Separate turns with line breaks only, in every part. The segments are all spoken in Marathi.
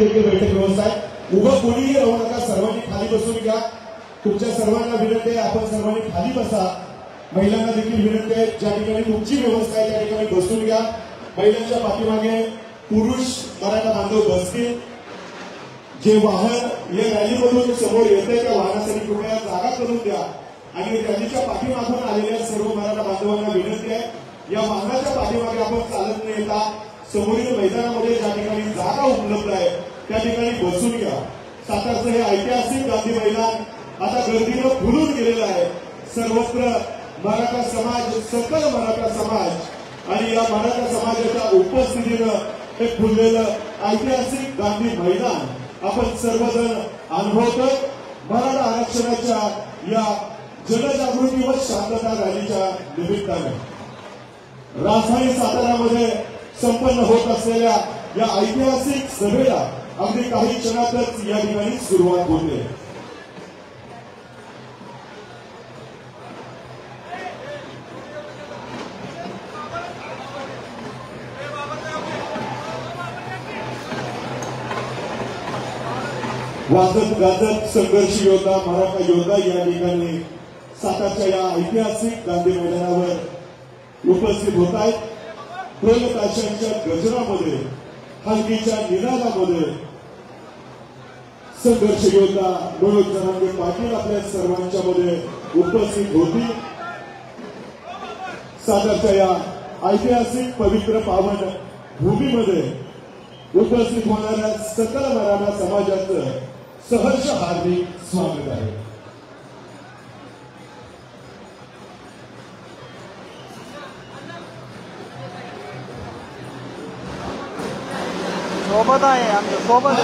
बैठक व्यवस्था आहे। उभं कोणीही राहू नका, सर्वांनी खाली बसून घ्या। तुमच्या सर्वांना विनंती आहे, आपण सर्वांनी खाली बसा। महिलांना देखील विनंती आहे, ज्या ठिकाणी तुमची व्यवस्था आहे त्या ठिकाणी बसून घ्या। महिलांच्या पाठीमागे पुरुष मराठा बांधव बसतील। जे वाहन या रॅलीमधून समोर येते त्या वाहनासाठी कृपया जागा करून द्या आणि रॅलीच्या पाठीमागून आलेल्या सर्व मराठा बांधवांना विनंती आहे, या वाहनाच्या पाठीमागे आपण चालत न येता समोरील मैदानामध्ये ज्या ठिकाणी जागा उपलब्ध आहे त्या ठिकाणी बसून घ्या। सातारचं हे ऐतिहासिक गांधी मैदान आता गर्दीनं फुलून गेलेलं आहे। सर्वत्र मराठा समाज, सकल मराठा समाज आणि या मराठा समाजाच्या उपस्थितीनं हे फुललेलं ऐतिहासिक गांधी मैदान आपण सर्वजण अनुभवतो। मराठा आरक्षणाच्या या जनजागृती व शांतता रॅलीच्या निमित्ताने राजधानी सातारामध्ये संपन्न होत असलेल्या या ऐतिहासिक सभेला अगदी काही क्षणातच या ठिकाणी सुरुवात होते। वाजत गाजत संघर्ष योद्धा, मराठा योद्धा या ठिकाणी सातारच्या या ऐतिहासिक गांधी मैदानावर उपस्थित होत आहेत। ढोल ताशांच्या गजरामध्ये, हलकीच्या निनादामध्ये संघर्ष योद्धा मनोज जरांगे पाटील आपल्या सर्वांच्या मध्ये उपस्थित होती। सातारच्या या ऐतिहासिक पवित्र पावन भूमीमध्ये उपस्थित होणाऱ्या सकल मराठा समाजाचं सहर्ष हार्दिक स्वागत आहे।
सोबत आहे, आमच्या सोबत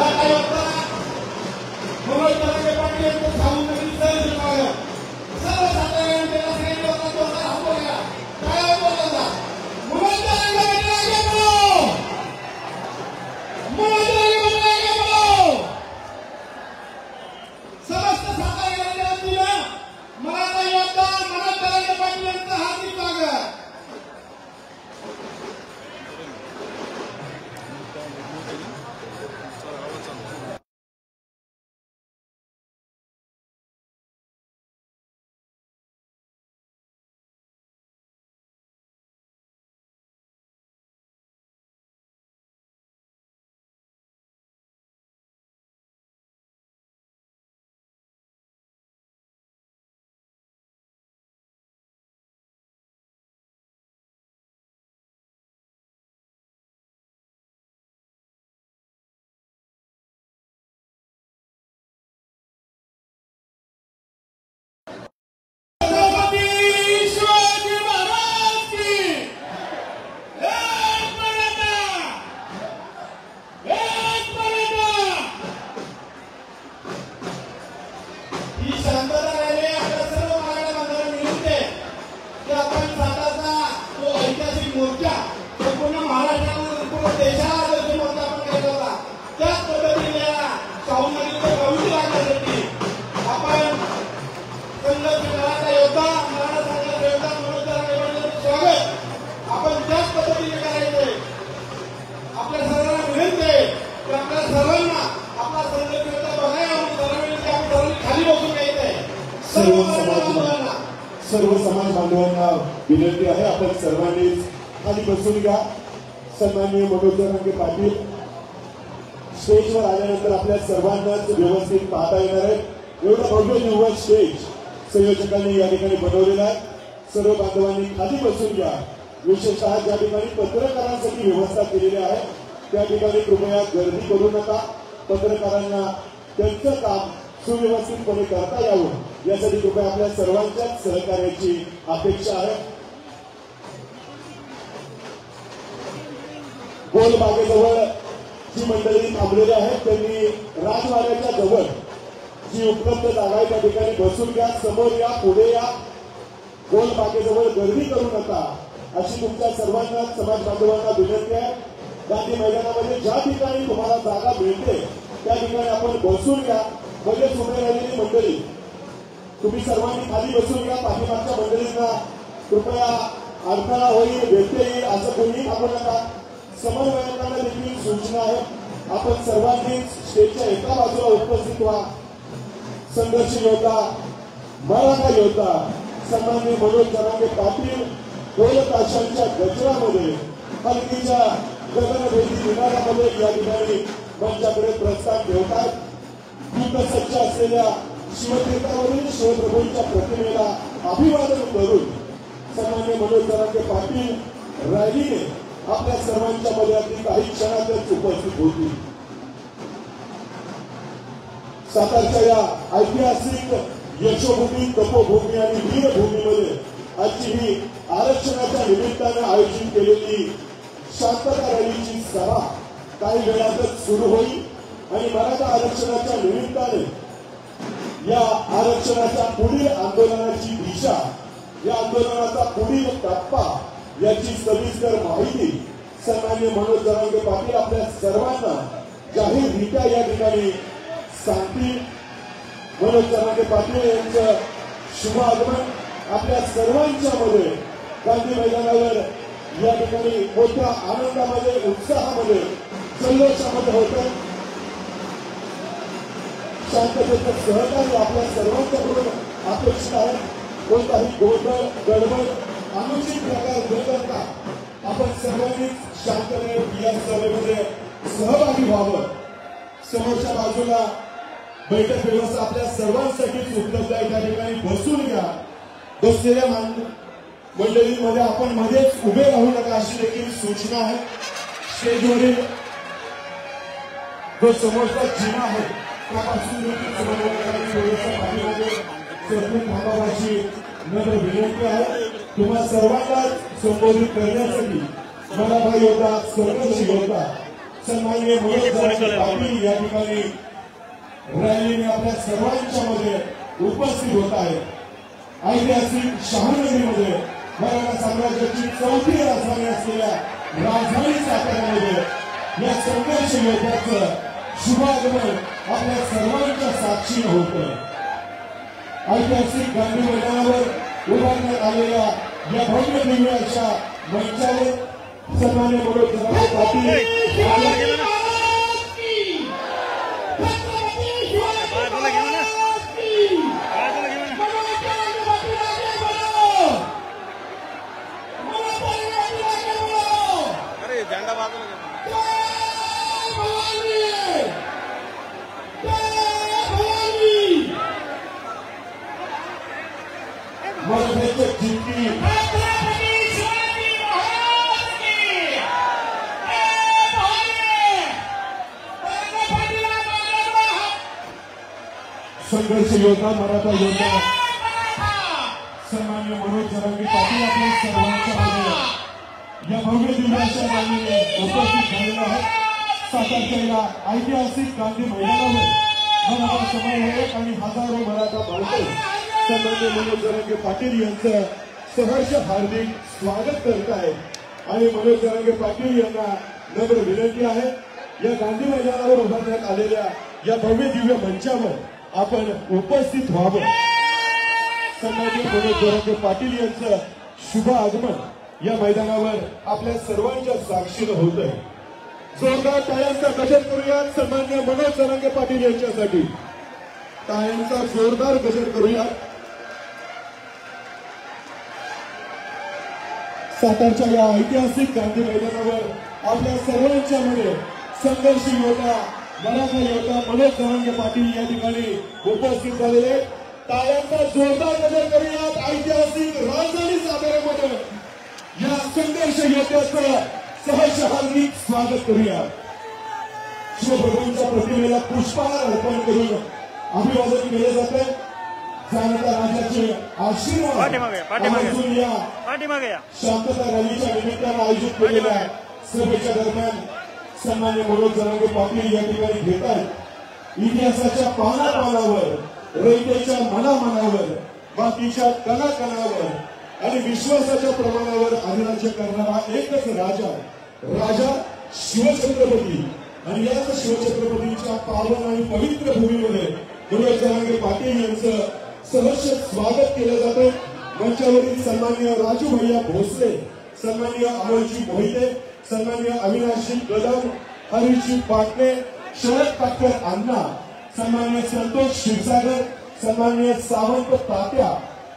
सर्व समाज बांधवांना विनंती आहे, आपण सर्वांनी खाली बसून घ्या। सन्माननीय मनोज जरांगे पाटील स्टेजवर आल्यानंतर आपल्या सर्वांनाच व्यवस्थित पाहता येणार आहे। एवढा भव्य निव्वळ स्टेज संयोजकांनी या ठिकाणी बनवलेला आहे। सर्व बांधवांनी खाली बसून घ्या। विशेषतः ज्या ठिकाणी पत्रकारांसाठी व्यवस्था केलेली आहे त्या ठिकाणी कृपया गर्दी करू नका। पत्रकारांना त्यांचं काम सुव्यवस्थितपणे करता यावं यासाठी कृपया आपल्या सर्वांच्याच सहकार्याची अपेक्षा आहे। गोलबागेजवळ जी मंडळी थांबलेली आहेत त्यांनी राजवाड्याच्या जवळ जी उपलब्ध जागा आहे त्या ठिकाणी बसून घ्या। समोर या, पुढे या, गोलबागेजवळ गर्दी करू नका अशी तुमच्या सर्वांना समाज बांधवांना विनंती आहे। गांधी मैदानामध्ये ज्या ठिकाणी तुम्हाला जागा मिळते त्या ठिकाणी आपण बसून घ्या। म्हणजे उभे राहिलेली मंडळी तुम्ही सर्वांनी खाली बसून घ्या। पाठीमागच्या मंडळींना कृपया अडथळा होईल, व्यत्यय येईल असं कोणीही थांबू नका। समन्वयकांना देखील सूचना आहे, आपण सर्वांनी स्टेजच्या एका बाजूला उपस्थित व्हा. संघर्ष योद्धा, मराठा योद्धा सन्माननीय मनोज जरांगे पाटील ढोल ताशांच्या गजरामध्ये हलकीच्या गगनभेदी निनादामध्ये या ठिकाणी मंचाकडे प्रस्थान ठेवतात. दूतसज्ज असलेल्या शिवतीर्थावरील शिवप्रभूंच्या प्रतिमेला अभिवादन करून सन्माननीय मनोज जरांगे पाटील रॅलीने आपल्या सर्वांच्या मध्ये अगदी काही क्षणातच उपस्थित होती. सातारच्या या ऐतिहासिक यशोभूमी, तपोभूमी आणि वीरभूमीमध्ये आजची ही आरक्षणाच्या निमित्ताने आयोजित केलेली शांतता रॅलीची सभा काही वेळातच सुरू होईल आणि मराठा आरक्षणाच्या निमित्ताने या आरक्षणाच्या पुढील आंदोलनाची दिशा, या आंदोलनाचा पुढील टप्पा याची सविस्तर माहिती सन्माननीय मनोज जरांगे पाटील आपल्या सर्वांना जाहीररित्या या ठिकाणी सांगतील. मनोज जरांगे पाटील यांचं शुभ आगमन आपल्या सर्वांच्या मध्ये गांधी मैदानावर या ठिकाणी मोठ्या आनंदामध्ये, उत्साहामध्ये, जल्लोषामध्ये होतं. शांततेचं सहकार्य आपल्या सर्वांच्याकडून अपेक्षित आहे. कोणताही गोंधळ, गडबड, अनुचित प्रकार न करता आपण सर्वांनी शांततेने या सभेमध्ये सहभागी व्हावं. समोरच्या बाजूला बैठक व्यवस्था आपल्या सर्वांसाठीच उपलब्ध आहे. त्या ठिकाणी बसून घ्या. बसलेल्या मंडळीमध्ये आपण मध्येच उभे राहू नका अशी देखील सूचना आहे. स्टेजवरील जो समोरचा जिना आहे त्यापासून थांबावाची नम्र विनंती आहे. तुम्हा सर्वांना संबोधित करण्यासाठी मराठा योद्धा, संघर्ष योद्धा सन्माननीय मनोज जरांगे पाटील या ठिकाणी रॅलीने आपल्या सर्वांच्या मध्ये उपस्थित होत आहे. ऐतिहासिक शहानगरीमध्ये मराठा साम्राज्याची चौथी राजधानी असलेल्या राजधानी साताऱ्यामध्ये या संघर्ष योद्ध्याचं शुभागमन आपल्या सर्वांच्या साक्षीने होतं. ऐतिहासिक गांधी मैदानावर उभारण्यात आलेल्या या भव्य दिव्य अशा मंचावर सन्माननीय मनोज जरांगे पाटील
झंडा बाजूला
संघर्ष योद्धा, मराठा योद्धा सन्माननीय मनोज जरांगे पाटील आपल्या सर्वांच्या मध्ये या भव्य दिवसाच्या रॅलीने उपस्थित झालेला आहे. सातारच्या या ऐतिहासिक गांधी मैदानावर मराठा समाज आणि हजारो मराठा बांधव सन्माननीय मनोज जरांगे पाटील यांचं सहर्ष हार्दिक स्वागत करत आहे. आणि मनोज जरांगे पाटील यांना नम्र विनंती आहे, या गांधी मैदानावर उभारण्यात आलेल्या या भव्य दिव्य मंचावर आपण उपस्थित व्हावं. सन्माननीय मनोज जरांगे पाटील यांचं शुभ आगमन या मैदानावर आपल्या सर्वांच्या साक्षीनं होत आहे. जोरदार टाळ्यांचा गजर करूयात सन्माननीय मनोज जरांगे पाटील यांच्यासाठी. टाळ्यांचा जोरदार गजर करूयात. सातारच्या या ऐतिहासिक गांधी मैदानावर आपल्या सर्वांच्या मध्ये संघर्ष योद्धा, मराठा योद्धा मनोज जरांगे पाटील या ठिकाणी उपस्थित झालेले. टाळ्यांचा जोरदार गजर करूयात. ऐतिहासिक राजधानी साताऱ्यामध्ये या संघर्ष योद्ध्याचं सहर्ष हार्दिक स्वागत करूया. शिवप्रभूंच्या प्रतिमेला पुष्पहार अर्पण करून अभिवादन केले जाते. जाणता राजाचे आशीर्वाद शांतता रॅलीच्या निमित्तानं आयोजित केलेल्या सभेच्या दरम्यान सन्माननीय मनोज जरांगे पाटील या ठिकाणी घेतात. इतिहासाच्या पानापानावर, रयतेच्या मनामनावर, बाकीच्या कणाकणावर आणि विश्वासाच्या प्रमाणावर अधिराज्य करणारा एकच राजा, राजा शिवछत्रपती. आणि याच शिवछत्रपतीच्या पावन आणि पवित्र भूमीमध्ये मनोज जरांगे पाटील यांचं सहर्ष स्वागत केलं जातं. मंचावरील सन्माननीय राजू भैया भोसले, सन्माननीय अमोलजी मोहिते, सन्माननीय अविनाशजी कदम, हरीशजी पाटणे, शरद काटकर अण्णा, सन्माननीय संतोष क्षीरसागर, सन्माननीय सावंत तात्या,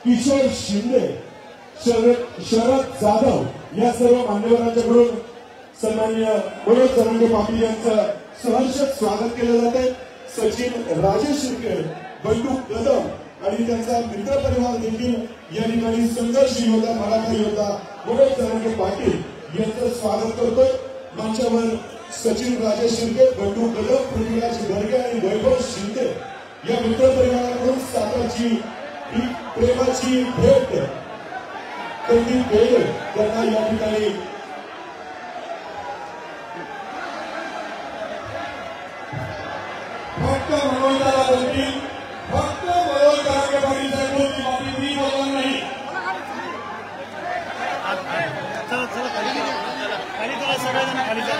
किशोर शिंदे, शरद जाधव या सर्व मान्यवरांच्याकडून सन्माननीय मनोज जरांगे पाटील यांचं सहर्ष स्वागत केलं जाते। सचिन राजेश शिर्के, बंडू कदम आणि त्यांचा मित्र परिवार देखील या ठिकाणी संघर्ष योद्धा मराठा योद्धा मनोज जरांगे पाटील यांचं स्वागत करतोय। मंचावर सचिन राजेश शिर्के, बंडू कदम, पृथ्वीराज गर्गे आणि वैभव शिंदे या मित्र परिवाराकडून सातारची ही प्रेमाची भेट त्यांनी केली। त्यांना या ठिकाणी फक्त मनोजाला बोलतील, फक्त मनोज जरांगे पाटील साहेब बाकी मी बोलणार नाही।
चला चला खाली चला सगळेजण खाली चला।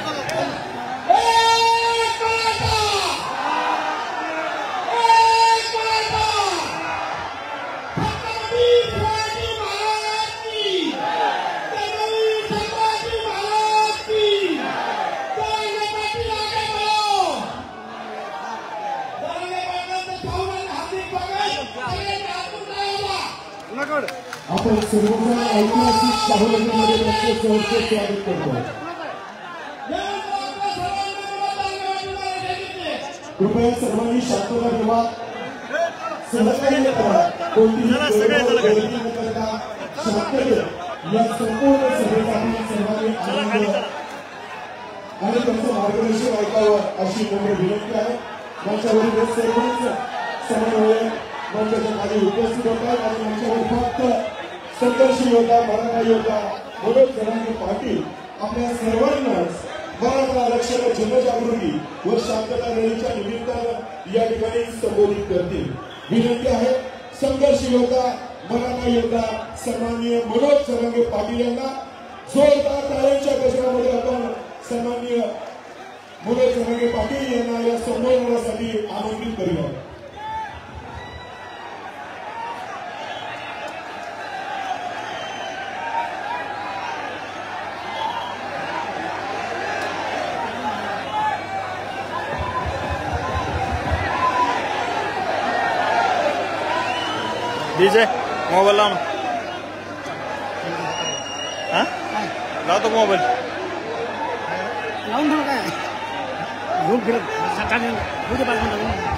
आपण सर्वजण ऐतिहासिक शाहूनगरमध्ये त्यांचे सहर्ष स्वागत करतो। कृपया सर्वांनी शांतता ठेवा, सहकार्य करा, कोणतीही गर्दी न करता शांततेत या संपूर्ण सभेसाठी सर्वांनी आनंद आणि त्यांचं मार्गदर्शन ऐकावं अशी नम्र विनंती आहे। मंचावरील सर्वच समन्वय मंचाच्या खाली उपस्थित होतात आणि मंचावर फक्त संघर्ष योद्धा मराठा योद्धा मनोज जरांगे पाटील आपल्या सर्वांनाच मराठा आरक्षण जनजागृती व शांतता रॅलीच्या निमित्तानं या ठिकाणी संबोधित करतील। विनंती आहे संघर्ष योद्धा मराठा योद्धा सन्माननीय मनोज जरांगे पाटील यांना जोरदार टाळ्यांच्या गजरामध्ये आपण सन्माननीय मनोज जरांगे पाटील यांना या संबोधनासाठी आमंत्रित करूया।
डीजे मोबाईल लाव ना, हा लावतो मोबाईल
लावून काय घेऊन फिरत सकाळी पुढे पाहिजे।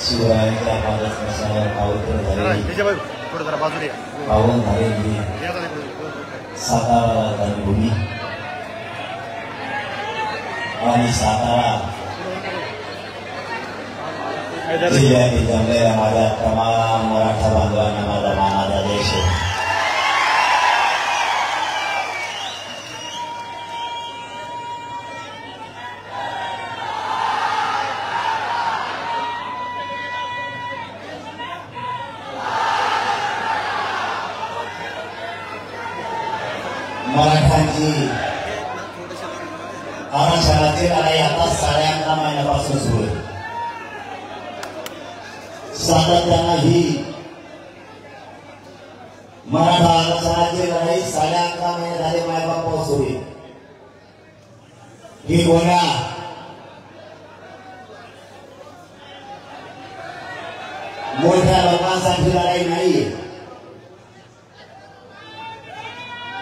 शिवरायांच्या पादस्पर्शावर पावन झालेली सातारा राजधानी आणि सातारा जिल्ह्यातील जमलेल्या माझ्या तमाम मराठा बांधवांना माझा मानाचा देश आहे। मराठ्यांची आरक्षणाची लढाई आता 11.5 महिन्यापासून सुरू आहे। सातत्यानं ही मराठा आरक्षणाची लढाई 11.5 महिने झाले मायबापावर सुरू आहे। ही गोण्या मोठ्या लोकांसाठी लढाई नाही,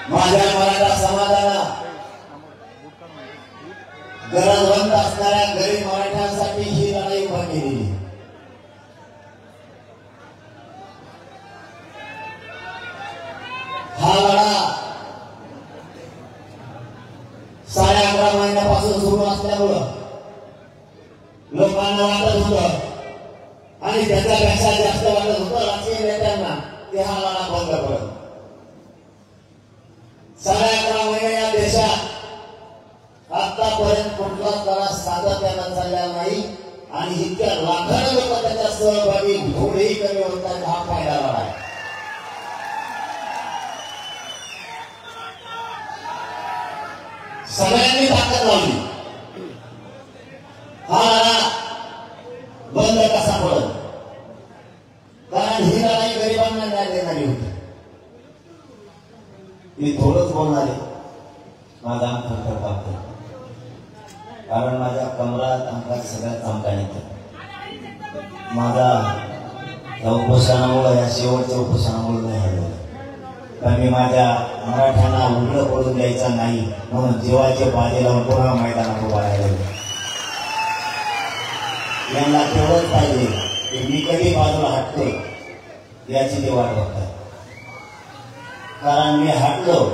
माझ्या मराठा समाजाला गरजवंत असणाऱ्या गरीब मराठ्यांसाठी ही लढाई उभा केलेली। हा लढा 11.5 महिन्यापासून सुरू असल्यामुळं लोकांना वाटत होतं आणि त्याच्यापेक्षा जास्त वाटत होतं राजकीय नेत्यांना की हा लढा बंद पडेल। आतापर्यंत कुठलाच लढा सातत्यानं चालला नाही आणि इतक्या लाखांना लोक त्याच्या सहभागी घोडेही कमी होतात. हा फायदा लढा आहे. सगळ्यांनी ताकद लावली. हा लढा बंद कसा पडत, कारण ही लढाई गरिबांना न्याय देणारी होती. मी थोडंच बोलणार आहे. माझा अंक कापतो, कारण माझ्या कमरात अंकात सगळ्यात चमकान येतं. माझा या उपोषणामुळे, या शेवटच्या उपोषणामुळे नाही हरवलं. पण मी माझ्या मराठ्यांना उघडं पडून द्यायचं नाही म्हणून जीवाचे बाजी लावून पुन्हा मैदानात उभा राहिलो. यांना तेवढंच पाहिजे की मी कधी बाजूला हटतो याची ते वाट बघतात. कारण मी हटलो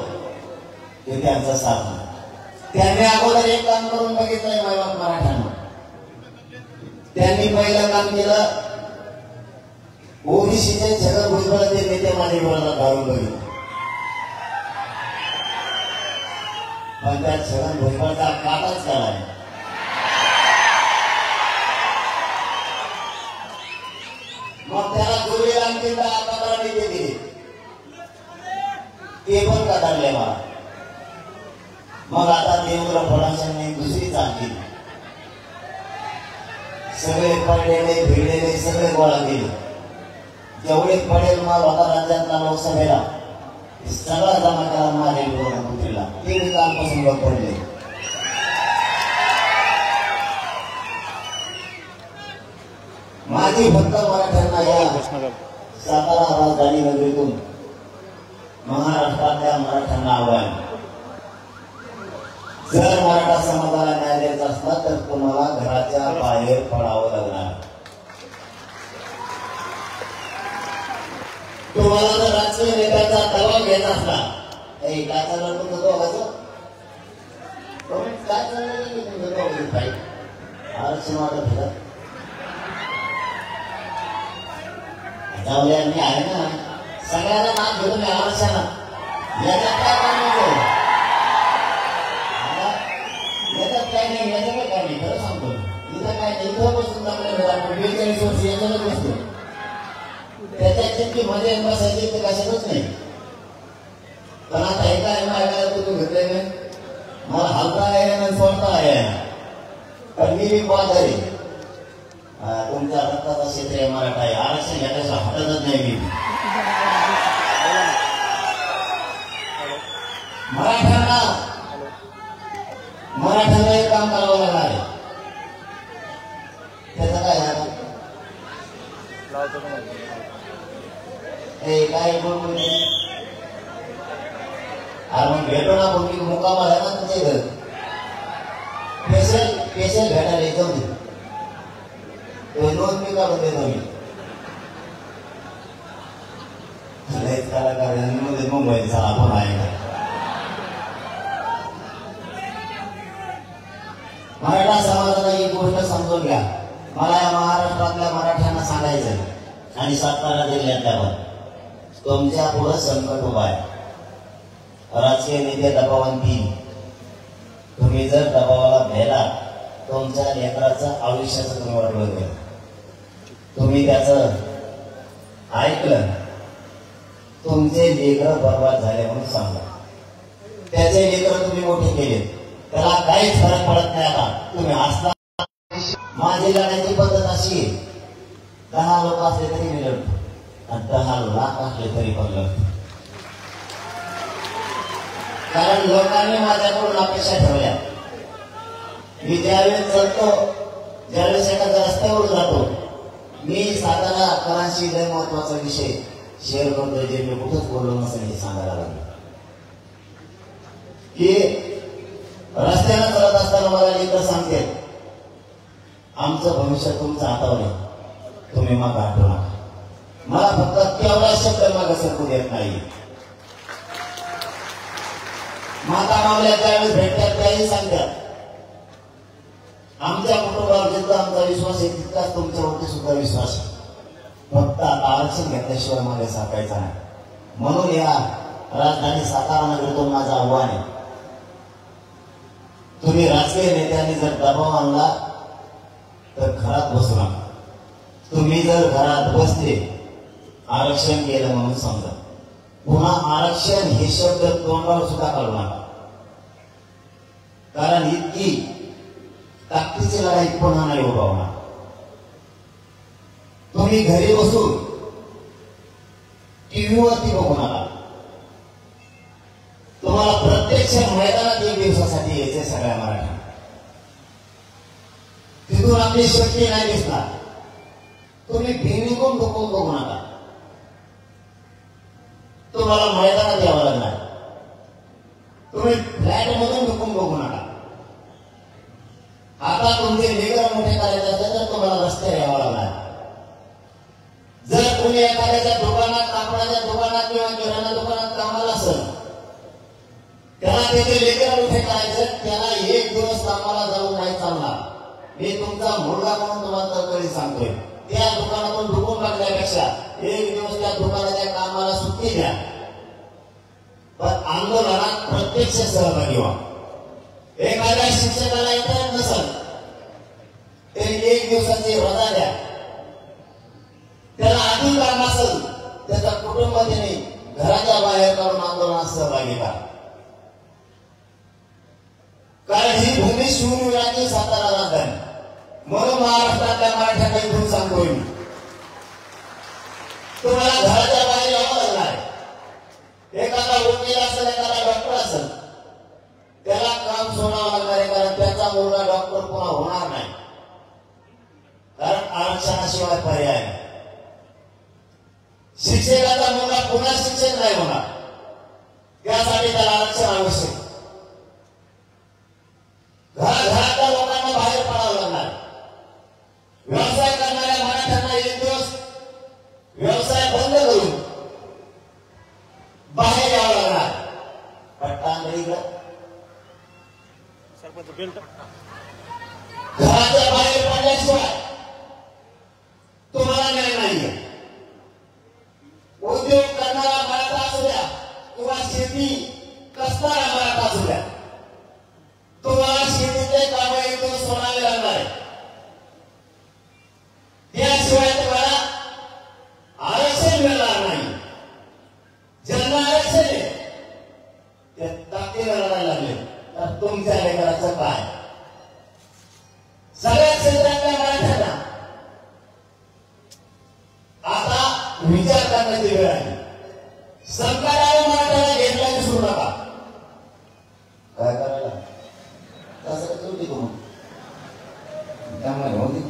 की त्यांचा साथ नाही. त्यांनी अगोदर एक काम करून बघितलंय मायबाप मराठ्यांना. त्यांनी पहिलं काम केलं, ओबीसीचे छगन भुजबळाचे नेते माझे विरोधात घालून बघितले. पण त्या छगन भुजबळचा काटाच केला. मग त्याला जोडीला आणखी 10-15 नेते दिले, ते पण कदरले मला. मग आता देवेंद्र फडणवीसांनी दुसरी चाल केली. सगळे पडलेले भिडलेले सगळे गोळा केले. जेवढे पडेल माल होता राज्यातला लोकसभेला सगळा जमा केला माझ्या मुख्यमंत्रीला. ते कालपासून लोक पडले. माझी फक्त मराठ्यांना या सातारा राजधानी नगरीतून महाराष्ट्रातल्या मराठ्यांना आव्हान, जर मराठा समाजाला न्याय द्यायचा असला तर तुम्हाला घराच्या बाहेर पडावं लागणार. तुम्हाला जर राजकीय नेत्याचा दबाव घ्यायचा असला, काय चाललं तुमचं दोघांचं, काय चाललं तुमचं दोघांचं काही आरक्षण वाटत होतं. मी आहे ना, सगळ्यांना नाम घेऊन मी आरक्षण याच्यात काय काम नको, याच्यात काय नाही, याचं काय काम नाही. खरं सांगतो, इथं काय नाही. इथं बसून आपल्याला 42 वर्ष याच्यावर बसतो. त्याच्यात जितकी मजा बसायची ते कशातच नाही. पण आता हे काय ऐकायला तुम्ही घेतलंय नाही, मला हलता आहे ना सोडता आहे. पण मी पाहत आहे तुमच्या रक्ताचा क्षेत्र मराठा आहे. आरक्षण घ्यायचं हटतच नाही मी. मराठ्यांना एक काम करावं लागणार आहे. त्याचं काय झालं काय बोलून मग भेटो ना. मुलगी मुक्काम आहे ना तुझ्या घर, स्पेशल भेटायला येतो नोंद मी काढून देतो. मी कलाकार मुंबईत झाला पण आहे का. मराठा समाजाला ही गोष्ट समजून घ्या. मला या महाराष्ट्रातल्या मराठ्यांना सांगायचं आणि सातारा जिल्ह्यातल्या तुमच्या पुढं संकट उभा आहे. राजकीय नेते दबावांती, तुम्ही जर दबावाला भेला तुमच्या लेकराचं आयुष्याचं तुम्ही वाटलं गेलं. तुम्ही त्याचं ऐकलं, तुमचे लेकर बर्बाद झाले म्हणून सांगा. त्याचे लेकर तुम्ही मोठे केले, त्याला काहीच फरक पडत नाही. आता तुम्ही असला माझी लढायची पद्धत अशी आहे, 10 लोक असले तरी मी लढतो आणि 10 लाख असले तरी पण लढतो. कारण लोकांनी माझ्याकडून अपेक्षा ठेवल्या. मी ज्यावेळेस चलतो, ज्यावेळेस एखाद्या रस्त्यावर जातो, मी साताराकरांशी लय महत्वाचा विषय शेअर करतो, जे मी कुठंच बोललो नसेल हे सांगायला लागलो. की रस्त्यानं चालत असताना मला लेकर सांगते, आमचं भविष्य तुमच्या हातावर आहे, तुम्ही मग हटू नका. मला फक्त तेवढा शब्द मागे सरकू देत नाही. माता मावल्या त्यावेळेस भेटतात त्याही सांगतात, आमच्या कुटुंबावर जितका आमचा विश्वास आहे तितकाच तुमच्यावरती सुद्धा विश्वास आहे. फक्त आता आरक्षण घेतल्याशिवाय मागे साकायचा नाही. म्हणून या राजधानी सातारा नगरीतून माझं आव्हान आहे, तुम्ही राजकीय नेत्यांनी जर दबाव आणला तर घरात बसू नका. तुम्ही जर घरात बसले, आरक्षण केलं म्हणून समजा, पुन्हा आरक्षण हे शब्द तोंडावर सुद्धा काढू नका. कारण इतकी ताकदीची लढाई पुन्हा नाही उभावणार. तुम्ही घरी बसून टीव्हीवरती बघू नका. तुम्हाला प्रत्यक्ष मैदानात 1 दिवसासाठी यायचे सगळ्या मराठा. तिथून आपली शक्ती नाही दिसणार. तुम्ही भिंगून डोकून बघू नका. तुम्हाला मैदानात यावं लागणार. तुम्ही फ्लॅट मधून डोकून बघू नका. आता तुमचे लेकर मोठे करायचे असेल तर तुम्हाला रस्त्यावर यावं लागणार. जर तुम्ही एखाद्याच्या दुकानात, कापडाच्या दुकानात किंवा किराणा दुकानात कामाला असेल, त्याला त्याचे लेकर मोठे करायचं, त्याला 1 दिवस कामाला जाऊन नाही चालणार. मी तुमचा मुलगा म्हणून तुम्हाला तळतळी सांगतोय. त्या दुकानातून डुकून टाकण्यापेक्षा 1 दिवस त्या दुकानाच्या कामाला सुट्टी द्या, पण आंदोलनात प्रत्यक्ष सहभागी व्हा. एखाद्या शिक्षकाला येत नसेल तरी 1 दिवसाची रजा द्या. त्याला आधी काम असेल, त्याचा कुटुंब त्याने घराच्या बाहेर काढून आंदोलनात सहभागी करा. कारण ही भूमी शूरवीरांची सातारा राजधानी. म्हणून महाराष्ट्रातल्या मराठ्यांना इथून सांगतोय मी, तुम्हाला घराच्या बाहेर यावं लागणार. एखादा वकील असेल, एखादा डॉक्टर असेल, त्याला काम सोडावं लागणार आहे. कारण त्याचा मुलगा डॉक्टर पुन्हा होणार नाही. कारण आरक्षणाशिवाय पर्याय नाही. शिक्षकाचा मुलगा पुन्हा शिक्षक नाही होणार. त्यासाठी त्याला आरक्षण आवश्यक. घरातल्या लोकांना बाहेर पडावं लागणार. व्यवसाय करणाऱ्या मराठ्यांना 1 दिवस व्यवसाय बंद करून बाहेर यावं लागणार.
सरपंच बेल्ट
घराच्या बाहेर पडल्याशिवाय तुम्हाला न्याय नाहीये. उद्योग करणारा मराठा असू द्या किंवा शेती कसणारा मराठा असू द्या, तुम्हाला शेतीचे काम 1 दिवस सोडावे लागणार आहे. त्याशिवाय तुम्हाला आरक्षण मिळणार नाही. ज्यांना आरक्षण आहे ते ताकदीला लढायला लागले तर तुमच्या लेकराचं काय? सगळ्या क्षेत्रातल्या मराठ्यांना आता विचार करण्याची वेळ आहे. सरकारने मराठ्याला घेतला विसरू नका. काय करायला तसं चुकी करू त्यामुळे होती.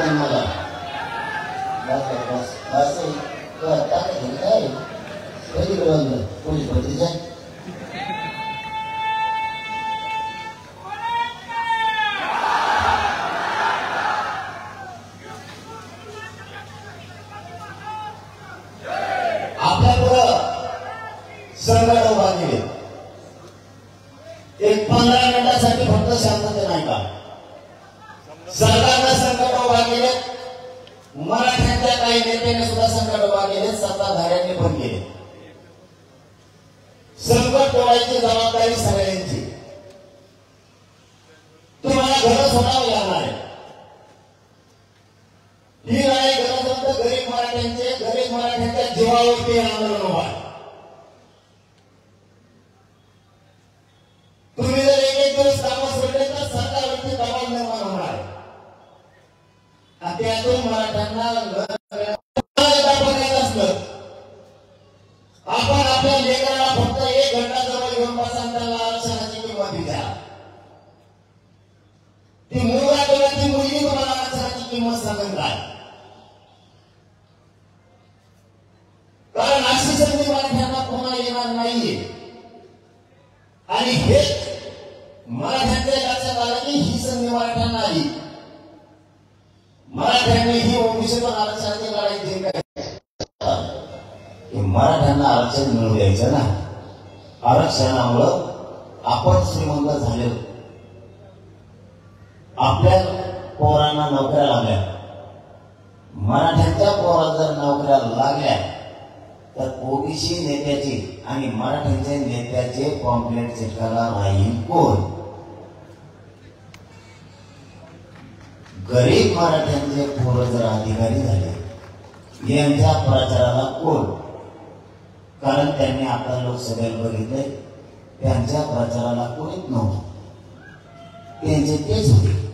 मला पोलीस भरतीचा आपल्या पुढं संघटना उभा केले. एक 15 मिनिटासाठी फक्त शांतता नाही का? सरकारनं संकट उभा केले. मराठ्यांच्या काही नेत्यांनी सुद्धा संकट उभा केले. सत्ताधाऱ्यांनी पण केले. संकट तोडायची जबाबदारी सगळ्यांची. तुम्हाला घर सोडावं लागणार आहे. ही लढाई गरजवंत गरीब मराठ्यांच्या जीवावरती आंदोलन उभा आहे. तुम्ही जर 1 दिवस कामं सोडले तर सरकारवरती दबाव निर्माण होणार आहे. त्यातून मराठ्यांना बघायचं असलं, आपण आपल्या लेकराला फक्त 1 घंटा जवळ घेऊन बसा, त्याला आरक्षणाची किंमत द्या. ती मुलगा किंवा ती मुलगी तुम्हाला आरक्षणाची किंमत सांगत काय? कारण अशी संधी मराठ्यांना पुन्हा येणार नाहीये. आणि हे मराठ्यांच्या लक्षात आलं की ही संधी मराठ्यांना आली. मराठ्यांनी ही ओबीसीतून आरक्षणाची लढाई जिंकायची. मराठ्यांना आरक्षण मिळू द्यायचं ना. आरक्षणामुळं आपण श्रीमंत झाले. आपल्या पोरांना नोकऱ्या लागल्या, मराठ्यांच्या पोरात जर नोकऱ्या लागल्या तर ओबीसी नेत्याचे आणि मराठ्यांच्या नेत्याचे पॉम्पलेट चिटकायला राहील कोण? गरीब मराठ्यांचे पोरं जर अधिकारी झाले यांच्या प्रचाराला कोण? कारण त्यांनी आता लोकसभेला बघितले त्यांच्या प्रचाराला कोणीच नव्हतं, त्यांचे तेच होते.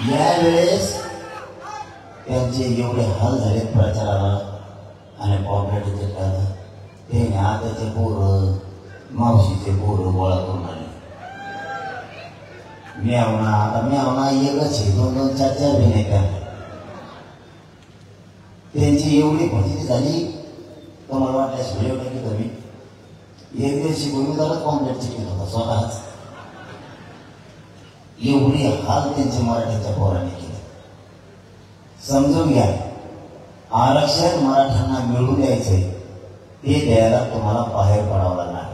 यावेळेस त्यांचे एवढे हाल झाले प्रचाराला आणि पॉम्पलेट चिटकायला, ते आताचे पोरं मावशीचे पोरं गोळा करून आले. मेवना आता मेवना एकच आहे, 2-2, 4-4 बी नाही का. त्यांची एवढी फजिती झाली तर मला वाटलं व्हिडिओ टाकी कमी एक दिवशी भूमिकालाच पॉम्पलेट चिटकत होता स्वतःच. एवढी हाल त्यांचे मराठ्यांच्या पोरांनी केले. समजून घ्या, आरक्षण मराठ्यांना मिळू द्यायचंय ते द्यायला तुम्हाला बाहेर पडावं लागणार.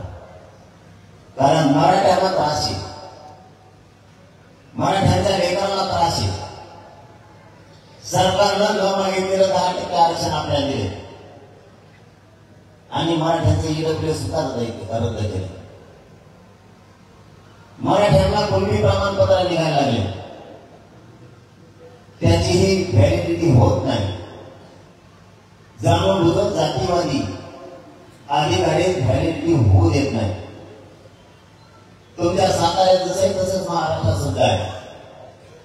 कारण मराठ्यांना त्रास आहे, मराठ्यांच्या लेकरांना त्रास आहे. सरकारनं न मागितलेलं 10% आरक्षण आपल्याला दिले आणि मराठ्यांचे ईडब्ल्यू सुद्धा रद्द केले. मराठ्यांना कुणबी प्रमाणपत्र निघायला लागले, त्याचीही व्हॅलिडिटी होत नाही. जाणून बुजून जातीवादी अधिकारी व्हॅलिडिटी होऊ देत नाही. तुमच्या साताऱ्यात जसं तसंच महाराष्ट्रात सुद्धा आहे.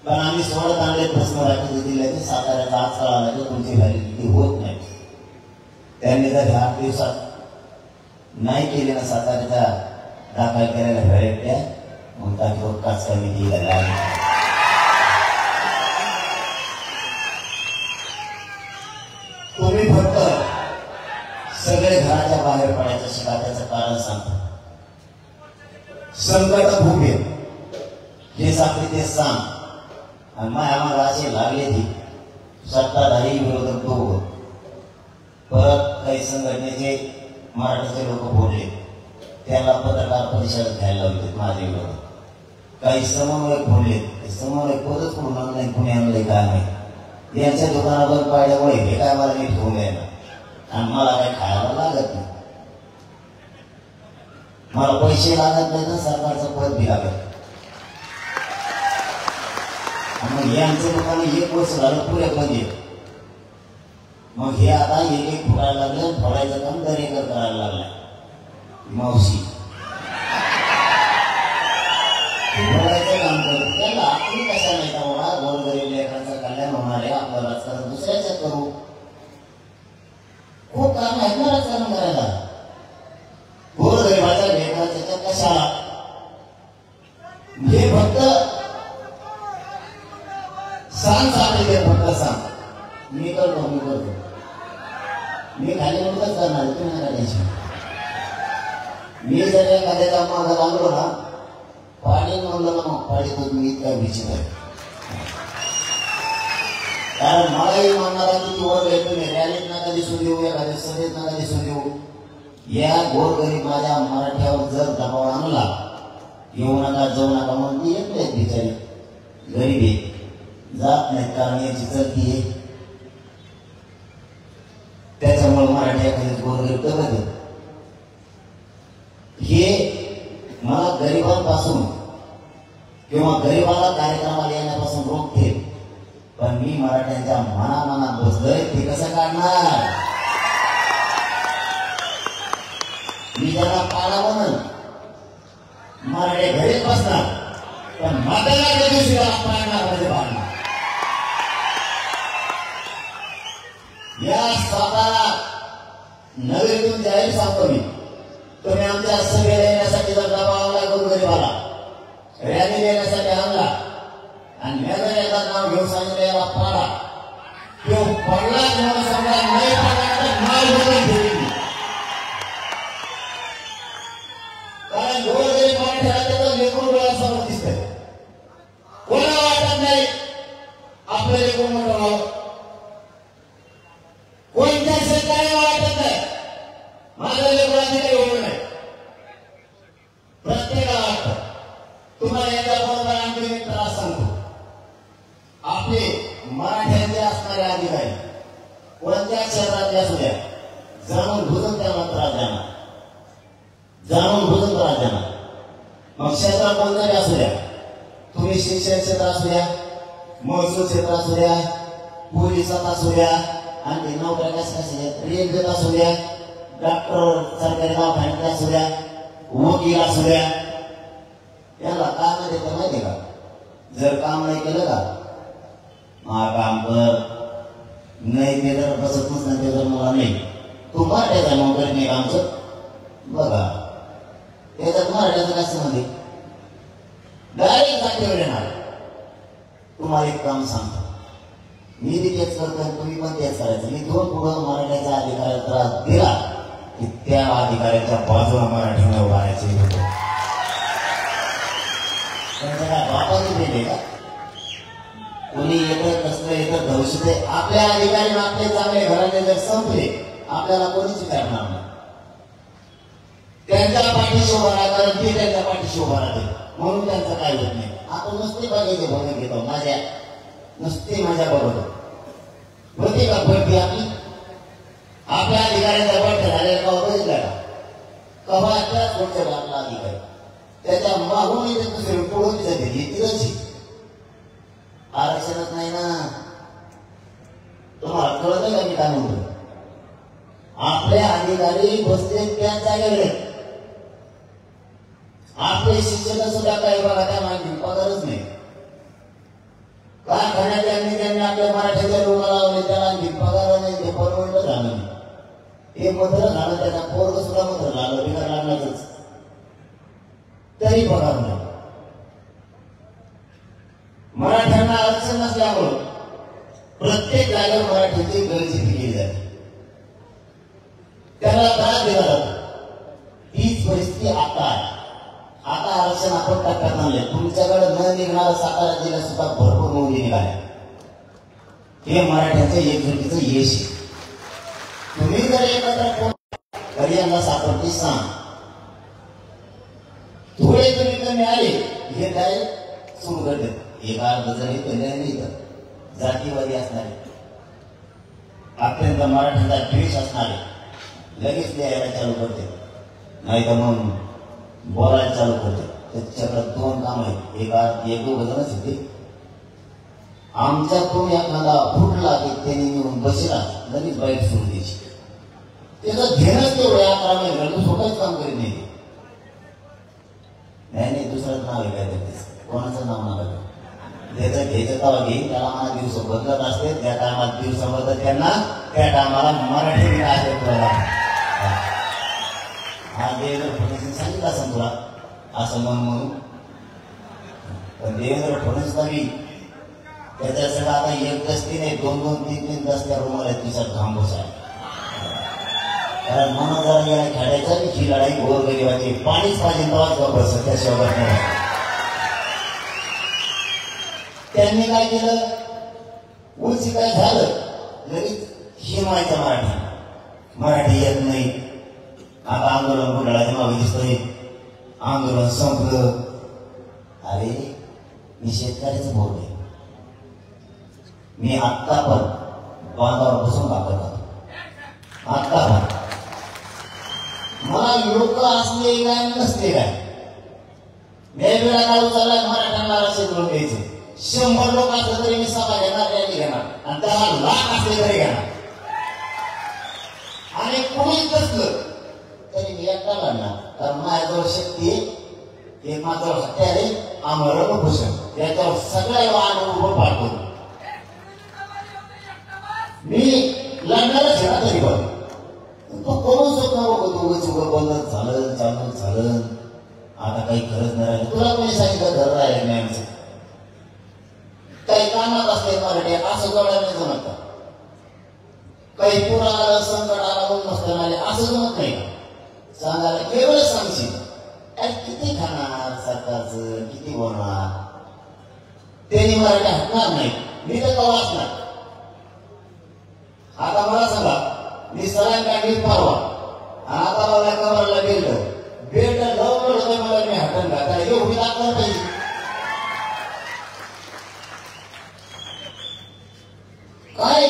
पण आम्ही 16 तांडे प्रश्न राज्य जिल्ह्याचे साताऱ्याचा आज कळाला की तुमची व्हॅलिडिटी होत नाही. त्यांनी जर 8 दिवसात नाही केले ना साताऱ्याच्या दाखल केलेल्या व्हॅलिडिट्या, मग त्याच्यावर काच कमिटीला लागली. तुम्ही फक्त सगळे घराच्या बाहेर पडायचं शिका, त्याचं कारण सांगतो. संकट खूप आहे हे साखळी ते सांग. आणि मग आम्हाला असे लागले ती सत्ताधारी विरोधक दोघं, परत काही संघटनेचे मराठीचे लोक बोलले, त्याला पत्रकार परिषद घ्यायला लावले माझे विरोधक. काही समन्वयक बोलले, समन्वयक पदच पूर्ण नाही, पुणे आणलंय काय नाही. यांच्या दुकानावर पाहिल्यामुळे हे काय मला नीट होऊन द्यायला आणि मला काही खायला लागत नाही. मला पैसे लागत नाही तर सरकारचं पद बी लागत. मग यांचं दुकान 1 वर्ष झालं पुरे बंद. मग हे आता एक फुटायला लागले, फोडायचं काम दरेकर करायला लागलाय. मावशी फोडायचं काम करत त्याला आपण कशा नाही का होणार? गोरगरीब लेकरांचं कल्याण होणार आहे. आपलं राजकारण दुसऱ्याच करू. खूप काम आहे ना राजकारण करायला. गोरगरिबाच्या लेकराच्या कशाला? हे फक्त सांग सांगितले, फक्त सांग. मी करतो, मी खाली म्हणूनच करणार, तुम्ही नका टेन्शन. मी जर एखाद्याचा मागं लागलो ना, पाणी म्हणलं ना, मग पाणी तो मी इतका विचित आहे. कारण मलाही म्हणणारा किती वर येतो नाही. रॅलीत नका दिसून देऊ, एखाद्या सभेत नका दिसून देऊ. या गोरगरीब माझ्या मराठ्यावर जर दबाव आणला, येऊ नका जाऊ नका म्हणून ती येत नाहीत बिचारी, गरीब आहे, जात नाहीत. कारण याची चलती आहे. त्याच्यामुळे मराठी एखाद्या गोरगरीब करत हे मला गरिबांपासून किंवा गरिबाला कार्यक्रमाला येण्यापासून रोखते. पण मी मराठ्यांच्या मनामनात बसलोय, ते कसं काढणार? मी त्यांना पाडा म्हणून मराठे घरीच बसणार, पण मतदानाच्या दिवशी पाडणार म्हणजे पाडणार. या स्वतःला नवीन जाहीर सांगतो मी, तुम्ही आमच्या सभेला येण्यासाठी जर दबाव आणला, गोरगरिबाला रॅली येण्यासाठी आणला आणि मेजर याचं नाव घेऊन सांगितलं याला पाडा, तो पडला जेव्हा समजा नाही पडला तर नाव घेऊन ठेवली. कारण गोरगरीब मराठ्याला त्याचं लेकरू डोळ्यासमोर दिसतंय. कोणाला वाटत नाही आपलं लेकरू मोठं व्हावं, कोणत्या शेतकऱ्याला वाटत नाही माझं लेकरू अधिकारी होऊ नये. प्रत्येकाला वाटतं. तुम्हाला एकदा बरोबर अधिकारी कोणत्या क्षेत्रातले असू द्या जाणून बुजून त्यांना त्रास देणार, जाणून बुजून त्रास देणार. मग क्षेत्र कोणतरी असू द्या, तुम्ही शिक्षण क्षेत्र असू द्या, महसूल क्षेत्र असू द्या, पोलिसात असू द्या, आणि नोकऱ्या कशा रेल्वेत असू द्या, डॉक्टर सरकारी दवाखान्यात असू द्या, वकील असू द्या, याला काम देतं माहिती का? जर काम नाही केलं का काम कर नाही केलं बसतच नाही, ते जर मला नाही तू मराठ्याचा नोकरी नाही आमचं बघा, त्याच्यात मराठ्याचं काय संबंध? डायरेक्ट जागेवर येणार. तुम्हाला एक काम सांगतो, मी बी तेच करतो, तुम्ही पण तेच करायचं. मी दोन पुढं मराठ्याच्या अधिकाऱ्याला त्रास दिला की त्या अधिकाऱ्याच्या बाजूला मराठीने उभारायचे होते. त्यांच्या काय बापाने दिले का? कोणी येतं कसलं येतं दहशते. आपल्या अधिकारी आपले चांगले घराने जर संपले आपल्याला कोणीच विचारणार नाही. त्यांच्या पाठीशी उभा राहा, कारण ते त्यांच्या पाठीशी उभा राहते म्हणून त्यांचं काय होत नाही. आपण नुसते बघायचे भोजन घेतो, माझ्या नुसती माझ्या बरोबर होते का भरती आपली? आपल्या अधिकाऱ्यांचा बंद झालेला का बघितला का? कवा त्याच गोष्ट आपला अधिकारी त्याच्या मागून दुसरी पुढून तिथंच आरक्षणच नाही ना. तुम्हाला कळत का मी काय म्हणतो? आपले अधिकारी बसले त्या जागेवर, आपले शिक्षक सुद्धा काही बघा त्या मागे पगारच नाही. कारखान्यात त्यांनी आपल्या मराठ्याच्या लोकांना लावले, त्याला आणखी पगार नाही, ते परवडलं झालं नाही. हे मत्र झालं, त्याचा पोरग सुद्धा मत्र लागलं, बिगर लागणारच तरी पगार नाही. मराठ्यांना आरक्षण नसल्यामुळं प्रत्येक जागेवर मराठीची गळचेपी केली जाते, त्याला त्रास दिला जातो. हीच परिस्थिती आता आहे. आता आरक्षण आपण टप्प्यात आणले. तुमच्याकडे न निघणारं सातारा जिल्ह्यात सुद्धा भरपूर नोंदी निघाल्या. हे मराठ्यांचं एकजुटीचं यश. तुम्ही जर एकत्र तरी यांना सापडते सांग, थोडे तुम्ही कमी आले हे काय सुरू करते. एक अर्ध जरी इथं जातीवादी असणारे, अत्यंत मराठ्यांचा द्वेष असणारे लगेच लिहायला चालू करते, नाही तर मग बोलायला चालू करते. त्याच्याकडे दोन काम आहेत, एक दोघ जणच होते. आमच्याकडून एखादा फुटला की त्यांनी येऊन बसला लगेच बाईट सुरू द्यायची. त्याचं घेणंच तेवढं 11 महिने स्वतःच काम करीत नाही. नाही दुसरंच नाव आहे काय त्याचं, कोणाचं नाव नका त्याचं घ्यायचं तेव्हा घेईन. त्याला मला दिवस बदलत असते, त्या टायमात दिवस बदलत त्यांना त्या टायमाला मराठी हा देवेंद्र फडणवीस सांगितलं असं तुला असं म्हणून. पण देवेंद्र फडणवीस बी त्याच्यासाठी आता एक दस्ती नाही, 2-2, 3-3 दस्त्या रुमाल आहेत तिच्यात घांबूस आहे. कारण मना जरा गेला खेळायचा की ही लढाई गोरगरिबाची पाणीच पाहिजे तेव्हाच बस त्याशिवाय नाही. त्यांनी काय केलं, उलची काय झालं लगेच हिमायचं मराठी येत नाही. आता आंदोलन घोटाळ्याच्या मागे दिसतोय, आंदोलन संपलं. अरे मी शेतकऱ्याचं बोलतोय, मी आत्ता पण बांधावर बसून वापर करतो. आत्ता पण मला लोक असले काय नसले काय वेगवेगळ्या काळू चाललाय. मराठ्यांना आरक्षण करून द्यायचे. 100 लोक असले तरी मी सभा घेणार, रॅली घेणार, आणि त्याला लाख असले तरी घेणार. आणि कोणीच नसलं तरी मी एकटा लढणार, कारण माझ्याजवळ शक्ती आहे. एक माझ्याजवळ हत्यार आहे, आम्हाला भूषण, याच्यावर सगळ्या अनुभव पाठवतो. मी लढणारच आहे तरी पण तो करू शकतो. दोघं बंद झालं, चालू झालं, आता काही खरंच नाही राहिलं. तुला कोणी सांगितलं घर राहिलं नाही आमचं? काही कामात असते मराठी असं जोडायला नाही जमत. काही पूर आला, संकट आला, नसतं आले असं जमत नाही. सांगायला केवळ सांगशील किती खाणार सरकारचं, किती बोलणार, त्यांनी मराठी हटणार नाही. मी तर कवा असणार. आता मला सांगा, मी सरांकांनी परवा आता मला कमरला बेल्ट लावून मला मी हटन घाता एवढी दाखवत पाहिजे. काय